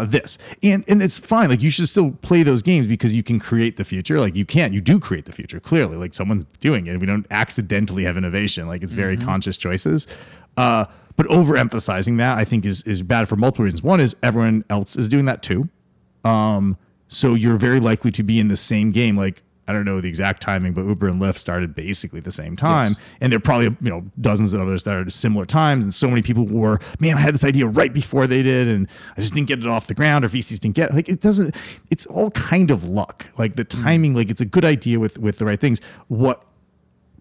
This and it's fine. Like you should still play those games because you can create the future. Like you do create the future clearly. Like someone's doing it. We don't accidentally have innovation. Like it's very conscious choices. But overemphasizing that I think is bad for multiple reasons. One is everyone else is doing that too. So you're very likely to be in the same game. Like I don't know the exact timing, but Uber and Lyft started basically at the same time. Yes. And there are probably, dozens of others that are at similar times. And so many people were, man, I had this idea right before they did. And I just didn't get it off the ground or VCs didn't get it. Like it's all kind of luck. Like the timing, like it's a good idea with the right things. What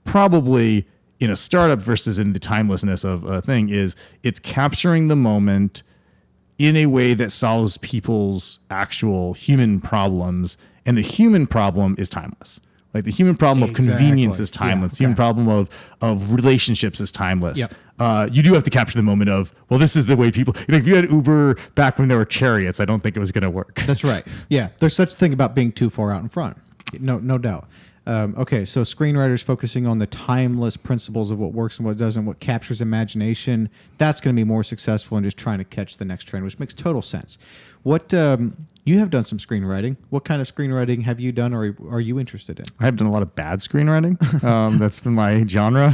probably in a startup versus in the timelessness of a thing is it's capturing the moment in a way that solves people's actual human problems. And the human problem is timeless. Like the human problem of convenience is timeless. The human problem of relationships is timeless. Yep. You do have to capture the moment of, well, this is the way people, if you had Uber back when there were chariots, I don't think it was going to work. That's right. Yeah. There's such a thing about being too far out in front. No doubt. Okay, so screenwriters focusing on the timeless principles of what works and what doesn't, what captures imagination, that's going to be more successful in just trying to catch the next trend, which makes total sense. What you have done some screenwriting. What kind of screenwriting have you done or are you interested in? I have done a lot of bad screenwriting. That's been my genre.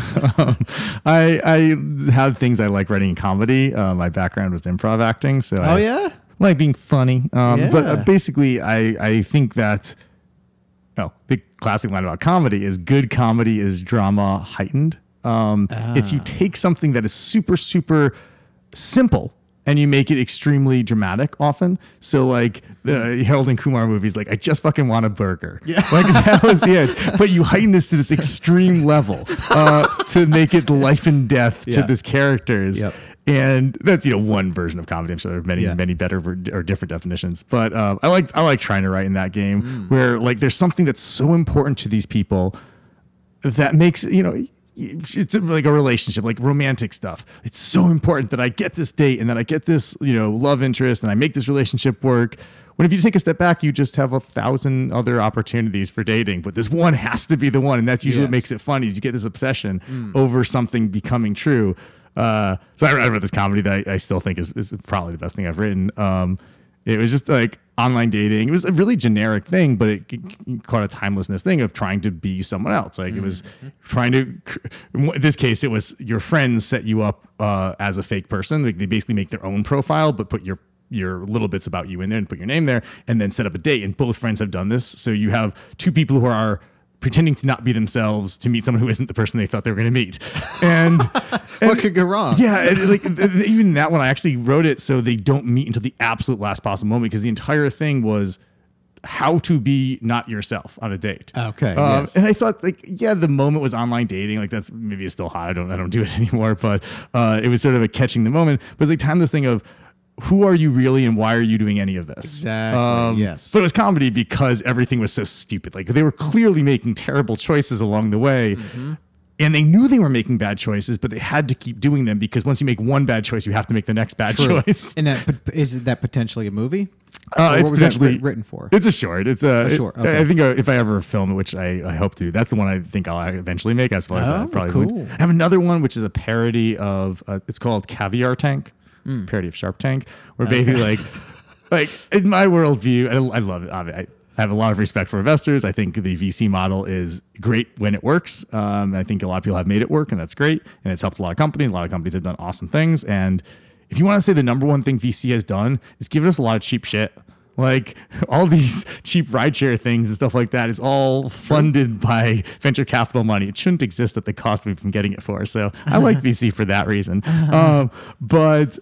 I have things I like writing in comedy. My background was improv acting, so I like being funny. But basically, I think that the classic line about comedy is good comedy is drama heightened. It's you take something that is super, super simple and you make it extremely dramatic often. So like the Harold and Kumar movies, like I just fucking want a burger. Yeah. Like that was it. But you heighten this to this extreme level to make it life and death to these characters. Yep. And that's one version of comedy. I'm sure there are many better or different definitions. But I like trying to write in that game where like there's something that's so important to these people that makes it's like a relationship, like romantic stuff. It's so important that I get this date and that I get this love interest and I make this relationship work. When if you take a step back, you just have 1,000 other opportunities for dating, but this one has to be the one, and that's usually what makes it fun. Is you get this obsession over something becoming true. So I wrote this comedy that I still think is probably the best thing I've written. It was just like online dating. It was a really generic thing, but it caught a timelessness thing of trying to be someone else. Like it was trying to, in this case, it was your friends set you up as a fake person. Like they basically make their own profile, but put your little bits about you in there and put your name there and then set up a date. And both friends have done this. So you have two people who are pretending to not be themselves to meet someone who isn't the person they thought they were going to meet. And what could go wrong? Yeah. And like even that one, I actually wrote it so they don't meet until the absolute last possible moment, because the entire thing was how to be not yourself on a date. Okay. And I thought the moment was online dating. Like that's maybe it's still hot. I don't do it anymore, but it was sort of a catching the moment. But it's like time this thing of who are you really and why are you doing any of this? Exactly. Yes. But it was comedy because everything was so stupid. Like they were clearly making terrible choices along the way. And they knew they were making bad choices, but they had to keep doing them because once you make one bad choice, you have to make the next bad choice. And is that potentially a movie? It's what was that written for? It's a short. It's a short. Okay. I think if I ever film it, which I hope to, that's the one I think I'll eventually make. As far as I probably would. I have another one which is a parody of. It's called Caviar Tank, parody of Shark Tank, where basically like in my worldview, I love it. I have a lot of respect for investors. I think the VC model is great when it works. I think a lot of people have made it work, and that's great. And it's helped a lot of companies. A lot of companies have done awesome things. And if you want to say the number one thing VC has done is given us a lot of cheap shit. Like all these cheap rideshare things and stuff like that is all funded by venture capital money. It shouldn't exist at the cost we've been getting it for. So I like VC for that reason. But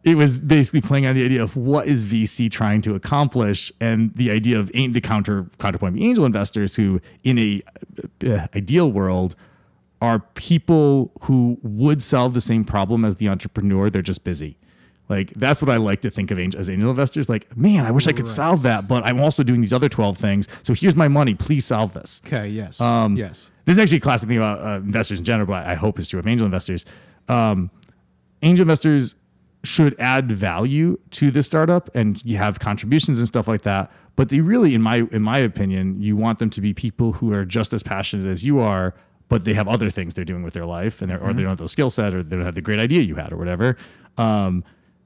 it was basically playing on the idea of what is VC trying to accomplish, and the idea of the counterpoint being angel investors, who in a ideal world are people who would solve the same problem as the entrepreneur. They're just busy. Like that's what I like to think of as angel investors. Like, man, I wish I could solve that, but I'm also doing these other 12 things. So here's my money. Please solve this. Okay. Yes. Yes. This is actually a classic thing about investors in general, but I hope is true of angel investors. Angel investors should add value to the startup, and you have contributions and stuff like that. But they really, in my opinion, you want them to be people who are just as passionate as you are, but they have other things they're doing with their life, and or they don't have those skill set, or they don't have the great idea you had, or whatever.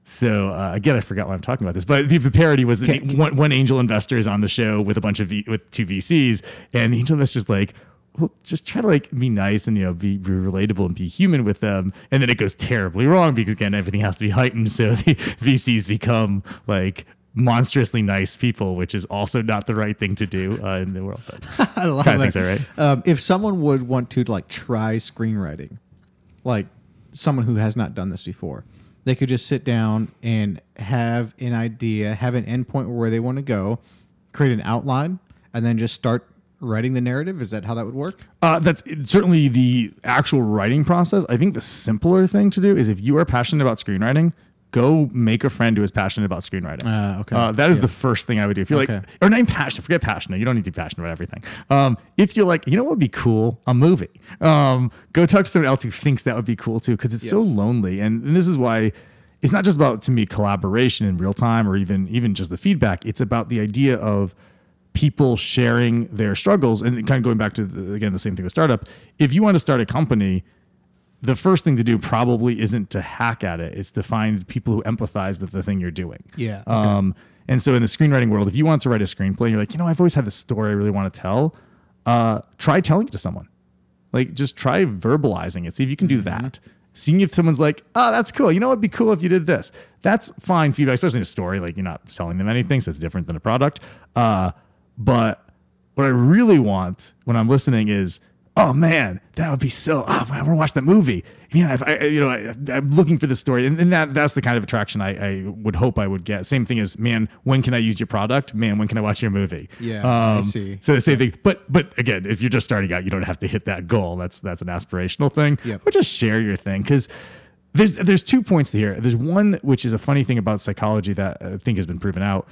So again, I forgot why I'm talking about this, but the parody was one angel investor is on the show with a bunch of with two VCs, and the angel investor's like, well, just try to like be nice and be relatable and be human with them, and then it goes terribly wrong because again everything has to be heightened, so the VCs become like monstrously nice people, which is also not the right thing to do in the world. But I love kind of it. Thinks that, right? If someone would want to like try screenwriting, like someone who has not done this before, they could just sit down and have an idea, have an endpoint where they want to go, create an outline, and then just start writing the narrative. Is that how that would work? That's certainly the actual writing process. I think the simpler thing to do is if you are passionate about screenwriting, go make a friend who is passionate about screenwriting. Okay. That is the first thing I would do. If you're like, or not even passionate, forget passionate. You don't need to be passionate about everything. If you're like, you know what would be cool? A movie. Go talk to someone else who thinks that would be cool too, because it's so lonely. And this is why it's not just about, to me, collaboration in real time or even just the feedback. It's about the idea of people sharing their struggles, and kind of going back to the same thing with startup. If you want to start a company, the first thing to do probably isn't to hack at it. It's to find people who empathize with the thing you're doing. Yeah. Okay. And so in the screenwriting world, if you want to write a screenplay, you're like, I've always had this story I really want to tell. Try telling it to someone. Like, just try verbalizing it. See if you can do that. Seeing if someone's like, oh, that's cool. You know what'd be cool if you did this. That's fine feedback, especially in a story. Like, you're not selling them anything, so it's different than a product. But what I really want when I'm listening is, oh man, that would be so. Oh, I want to watch that movie. I'm looking for this story, and that's the kind of attraction I would hope I would get. Same thing as, man, when can I use your product? Man, when can I watch your movie? Yeah, I see. So the same thing. But again, if you're just starting out, you don't have to hit that goal. That's an aspirational thing. Yep. Or just share your thing, because there's 2 points here. There's one which is a funny thing about psychology that I think has been proven out.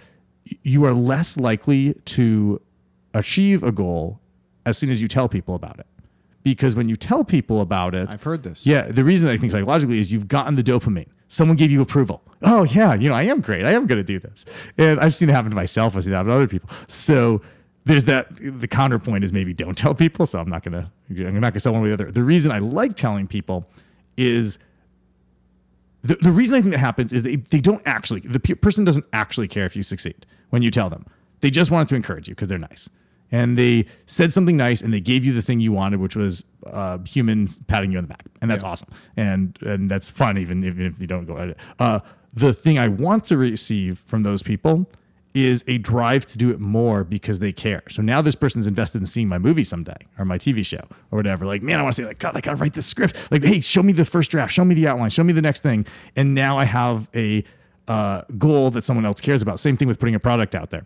You are less likely to achieve a goal as soon as you tell people about it. Because when you tell people about it, I've heard this. Yeah, the reason I think psychologically is you've gotten the dopamine. Someone gave you approval. Oh yeah, I am great. I am going to do this. And I've seen it happen to myself. I've seen it happen to other people. So there's that. The counterpoint is maybe don't tell people. So I'm not going to say one way or the other. The reason I like telling people is the reason I think that happens is they don't actually, the person doesn't actually care if you succeed when you tell them. They just want to encourage you because they're nice. And they said something nice, and they gave you the thing you wanted, which was humans patting you on the back, and that's awesome, and that's fun, even if you don't go at it. The thing I want to receive from those people is a drive to do it more because they care. So now this person's invested in seeing my movie someday, or my TV show, or whatever. Like, man, I want to say, like, God, I gotta write the script. Like, hey, show me the first draft, show me the outline, show me the next thing, and now I have a goal that someone else cares about. Same thing with putting a product out there.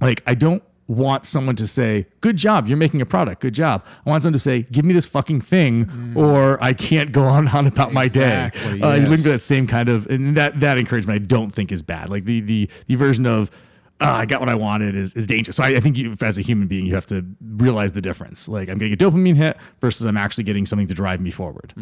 Like, I don't want someone to say, good job, you're making a product, good job. I want someone to say, give me this fucking thing or I can't go on about my day. Yes. You're looking for that same kind of, and that encouragement I don't think is bad. Like the version of, I got what I wanted is dangerous. So I think you, as a human being, you have to realize the difference. Like I'm getting a dopamine hit versus I'm actually getting something to drive me forward.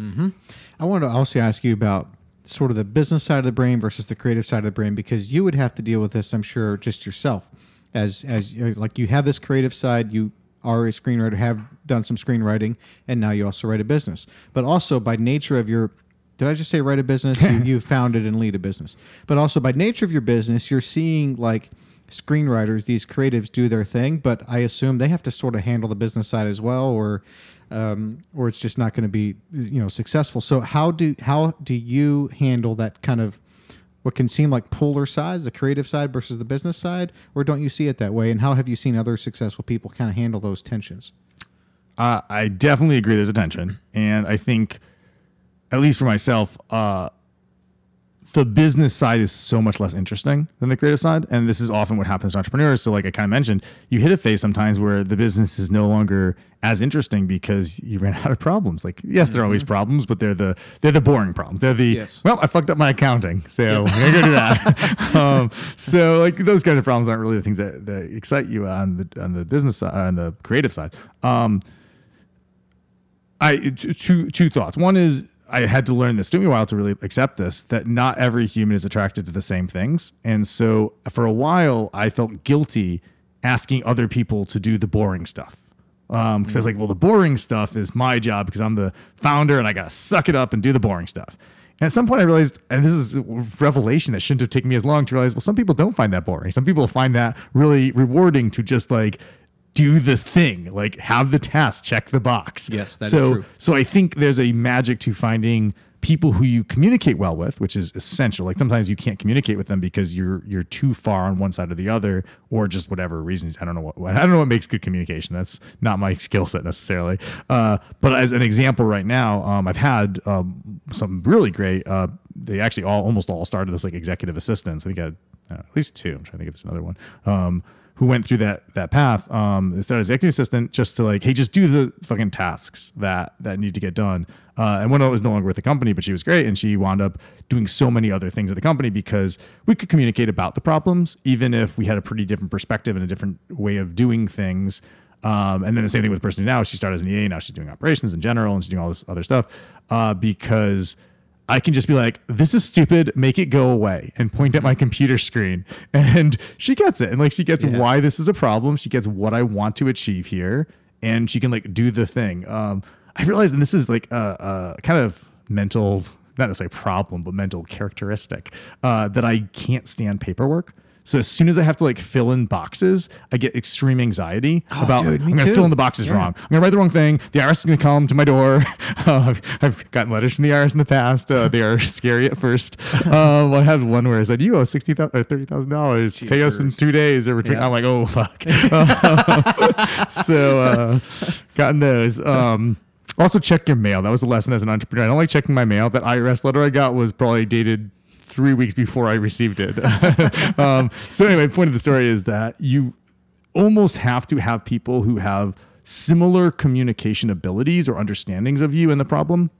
I wanted to also ask you about sort of the business side of the brain versus the creative side of the brain, because you would have to deal with this, I'm sure, just yourself. As like you have this creative side, you are a screenwriter, have done some screenwriting, and now you also write a business. But also by nature of your, did I just say write a business? you founded and lead a business. But also by nature of your business, you're seeing like screenwriters, these creatives do their thing, but I assume they have to sort of handle the business side as well, or it's just not going to be successful. So how do you handle that kind of what can seem like polar sides, the creative side versus the business side, or don't you see it that way? And how have you seen other successful people kind of handle those tensions? I definitely agree there's a tension, and I think, at least for myself, the business side is so much less interesting than the creative side. And this is often what happens to entrepreneurs. So like I kind of mentioned, you hit a phase sometimes where the business is no longer as interesting because you ran out of problems. Like, yes, there are always problems, but they're the boring problems. They're the, well, I fucked up my accounting, so I'm going to go do that. So like those kind of problems aren't really the things that excite you on the business side, on the creative side. Two thoughts. One is, I had to learn this. It took me a while to really accept this, that not every human is attracted to the same things. And so for a while, I felt guilty asking other people to do the boring stuff. Because I was like, well, the boring stuff is my job because I'm the founder and I got to suck it up and do the boring stuff. And at some point I realized, and this is a revelation that shouldn't have taken me as long to realize, well, some people don't find that boring. Some people find that really rewarding to just like do the thing, like have the task, check the box. Yes, that is true. So I think there's a magic to finding people who you communicate well with, which is essential. Like sometimes you can't communicate with them because you're too far on one side or the other, or just whatever reasons. I don't know what makes good communication. That's not my skill set necessarily. But as an example, right now, I've had some really great. They actually almost all started as like executive assistants. I think I had at least two. I'm trying to think if it's another one. Who went through that path. They started as executive assistant just to like, hey, just do the fucking tasks that need to get done. And one was no longer with the company, but she was great. And she wound up doing so many other things at the company because we could communicate about the problems, even if we had a pretty different perspective and a different way of doing things. And then the same thing with the person now. She started as an EA, now she's doing operations in general, and she's doing all this other stuff because I can just be like, this is stupid, make it go away, and point at my computer screen. And she gets it. And like, she gets why this is a problem. She gets what I want to achieve here. And she can like do the thing. I realized, and this is like a kind of mental, not necessarily problem, but mental characteristic, that I can't stand paperwork. So as soon as I have to like fill in boxes, I get extreme anxiety about I'm going to fill in the boxes wrong. I'm going to write the wrong thing. The IRS is going to come to my door. I've gotten letters from the IRS in the past. They are scary at first. I had one where I said, "You owe $60,000 or $30,000. Pay us in 2 days." Or I'm like, "Oh fuck." Gotten those. Also, check your mail. That was a lesson as an entrepreneur. I don't like checking my mail. That IRS letter I got was probably dated 3 weeks before I received it. So anyway, point of the story is that you almost have to have people who have similar communication abilities or understandings of you and the problem,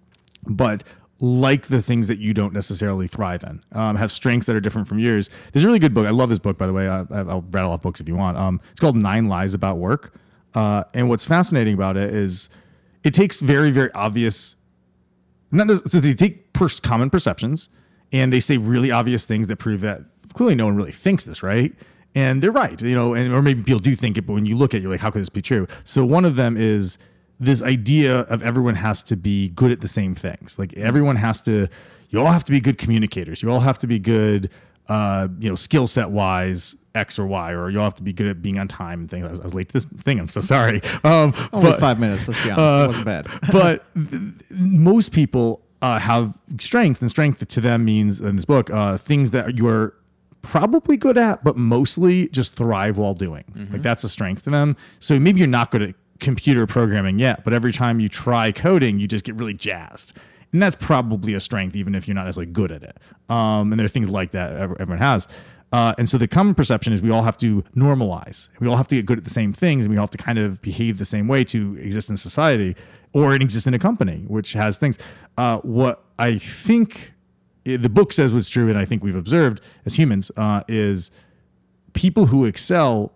but like the things that you don't necessarily thrive in, have strengths that are different from yours. There's a really good book. I love this book, by the way. I'll rattle off books if you want. It's called 9 Lies About Work. And what's fascinating about it is it takes very, very obvious, so they take common perceptions, and they say really obvious things that prove that clearly no one really thinks this, right? And they're right, or maybe people do think it, but when you look at it, you're like, how could this be true? So one of them is this idea of everyone has to be good at the same things. Like you all have to be good communicators. You all have to be good, skill set wise, X or Y, or you all have to be good at being on time and things. I was late to this thing. I'm so sorry. Only 5 minutes, let's be honest. It wasn't bad. But most people have strength, and strength to them means in this book things that you're probably good at, but mostly just thrive while doing. Like that's a strength to them. So maybe you're not good at computer programming yet, but every time you try coding, you just get really jazzed. And that's probably a strength, even if you're not as like good at it. And there are things like that everyone has. And so the common perception is we all have to normalize. We all have to get good at the same things, and we all have to kind of behave the same way to exist in society or exist in a company, which has things. What I think the book says was true, and I think we've observed as humans, is people who excel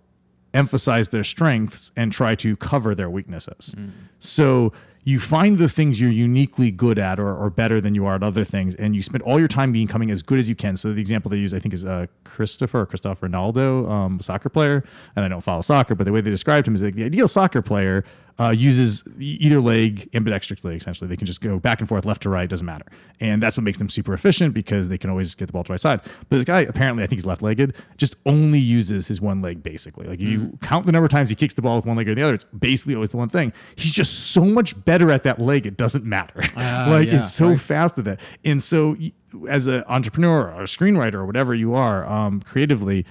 emphasize their strengths and try to cover their weaknesses. So you find the things you're uniquely good at or better than you are at other things, and you spend all your time becoming as good as you can. So the example they use, I think, is Christoph Ronaldo, soccer player. And I don't follow soccer, but the way they described him is like the ideal soccer player uses either leg ambidextrously, essentially. They can just go back and forth, left to right, doesn't matter. And that's what makes them super efficient because they can always get the ball to the right side. But this guy, apparently, I think he's left-legged, just only uses his one leg, basically. Like if you count the number of times he kicks the ball with one leg or the other, it's basically always the one thing. He's just so much better at that leg, it doesn't matter. It's so fast at that. And so as an entrepreneur or a screenwriter or whatever you are, creatively,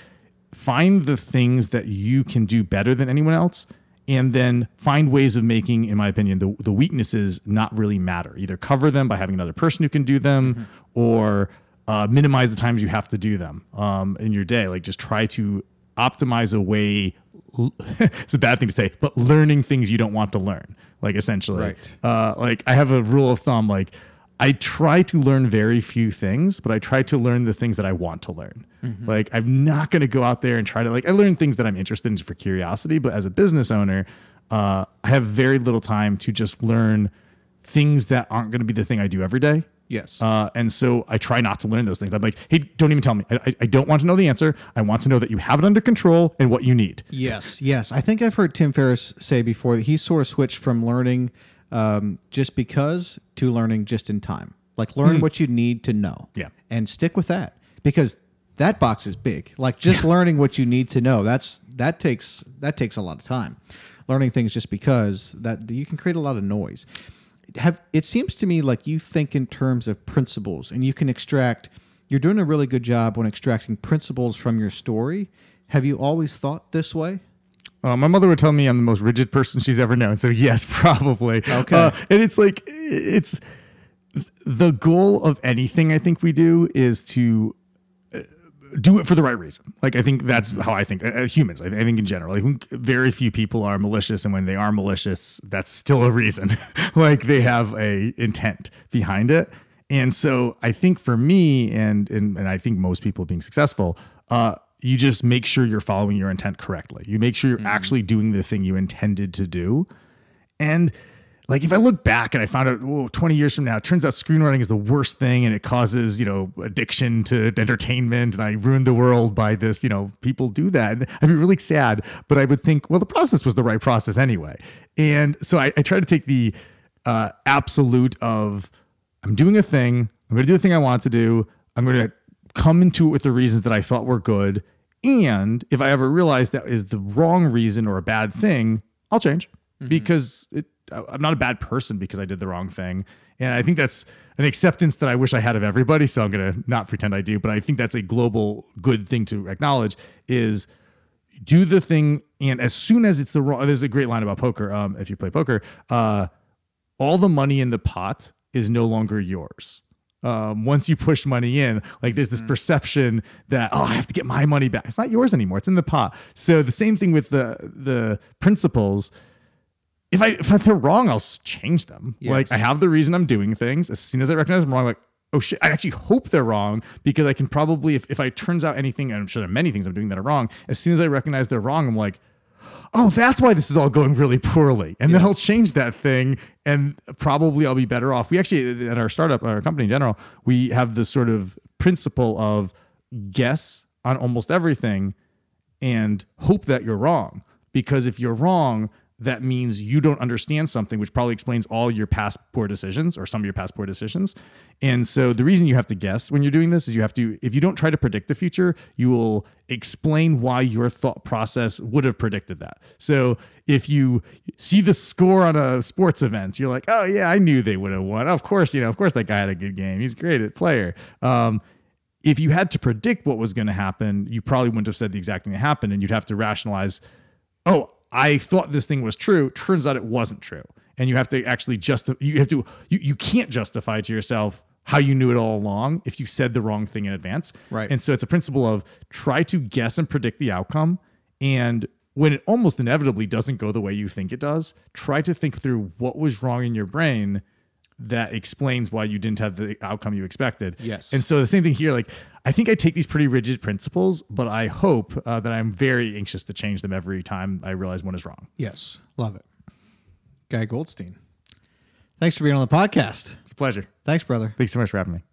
find the things that you can do better than anyone else, and then find ways of making, in my opinion, the weaknesses not really matter. Either cover them by having another person who can do them, or minimize the times you have to do them in your day. Like just try to optimize a way. It's a bad thing to say, but learning things you don't want to learn, like essentially. Right. Like I have a rule of thumb, like I try to learn very few things, but I try to learn the things that I want to learn. Like I'm not going to go out there and try to I learn things that I'm interested in for curiosity, but as a business owner, I have very little time to just learn things that aren't going to be the thing I do every day. Yes. And so I try not to learn those things. I'm like, hey, don't even tell me. I don't want to know the answer. I want to know that you have it under control and what you need. Yes. I think I've heard Tim Ferriss say before that he sort of switched from learning just because to learning just in time. Like learn what you need to know. Yeah. And stick with that, because that box is big. Like just learning what you need to know, that takes a lot of time. Learning things just because that you can create a lot of noise. It seems to me like you think in terms of principles, and you can extract. You're doing a really good job on extracting principles from your story. Have you always thought this way? My mother would tell me I'm the most rigid person she's ever known. So yes, probably. Okay. And it's the goal of anything I think we do is to do it for the right reason. Like I think that's how I think humans. I think in general, like very few people are malicious, and when they are malicious, that's still a reason. Like they have a intent behind it. And so I think for me, and I think most people being successful, you just make sure you're following your intent correctly. You make sure you're actually doing the thing you intended to do. And like if I look back and I found out 20 years from now, it turns out screenwriting is the worst thing and it causes, addiction to entertainment, and I ruined the world by this, people do that. And I'd be really sad, but I would think, well, the process was the right process anyway. And so I try to take the absolute of I'm doing a thing. I'm going to do the thing I want to do. I'm going to come into it with the reasons that I thought were good. And if I ever realize that is the wrong reason or a bad thing, I'll change because I'm not a bad person because I did the wrong thing. And I think that's an acceptance that I wish I had of everybody. So I'm going to not pretend I do, but I think that's a global good thing to acknowledge is do the thing. And as soon as it's the wrong, there's a great line about poker. If you play poker, all the money in the pot is no longer yours. Once you push money in, like there's this perception that, oh, I have to get my money back. It's not yours anymore. It's in the pot. So the same thing with the principles. If they're wrong, I'll change them. Yes. Like I have the reason I'm doing things. As soon as I recognize I'm wrong, like, oh shit, I actually hope they're wrong, because I can probably, if it turns out anything, and I'm sure there are many things I'm doing that are wrong, as soon as I recognize they're wrong, I'm like, oh, that's why this is all going really poorly. And then I'll change that thing, and probably I'll be better off. We actually, at our startup, our company in general, we have this sort of principle of guess on almost everything and hope that you're wrong. Because if you're wrong, that means you don't understand something, which probably explains all your past poor decisions or some of your past poor decisions. And so the reason you have to guess when you're doing this is you have to, if you don't try to predict the future, you will explain why your thought process would have predicted that. So if you see the score on a sports event, you're like, oh yeah, I knew they would have won. Of course that guy had a good game. He's great at player. If you had to predict what was going to happen, you probably wouldn't have said the exact thing that happened, and you'd have to rationalize, oh, I thought this thing was true. Turns out it wasn't true. And you have to actually you can't justify to yourself, how you knew it all along if you said the wrong thing in advance. Right. And so it's a principle of try to guess and predict the outcome. And when it almost inevitably doesn't go the way you think it does, try to think through what was wrong in your brain that explains why you didn't have the outcome you expected. Yes. And so the same thing here, like I think I take these pretty rigid principles, but I hope that I'm very anxious to change them every time I realize one is wrong. Yes. Love it. Guy Goldstein. Thanks for being on the podcast. It's a pleasure. Thanks, brother. Thanks so much for having me.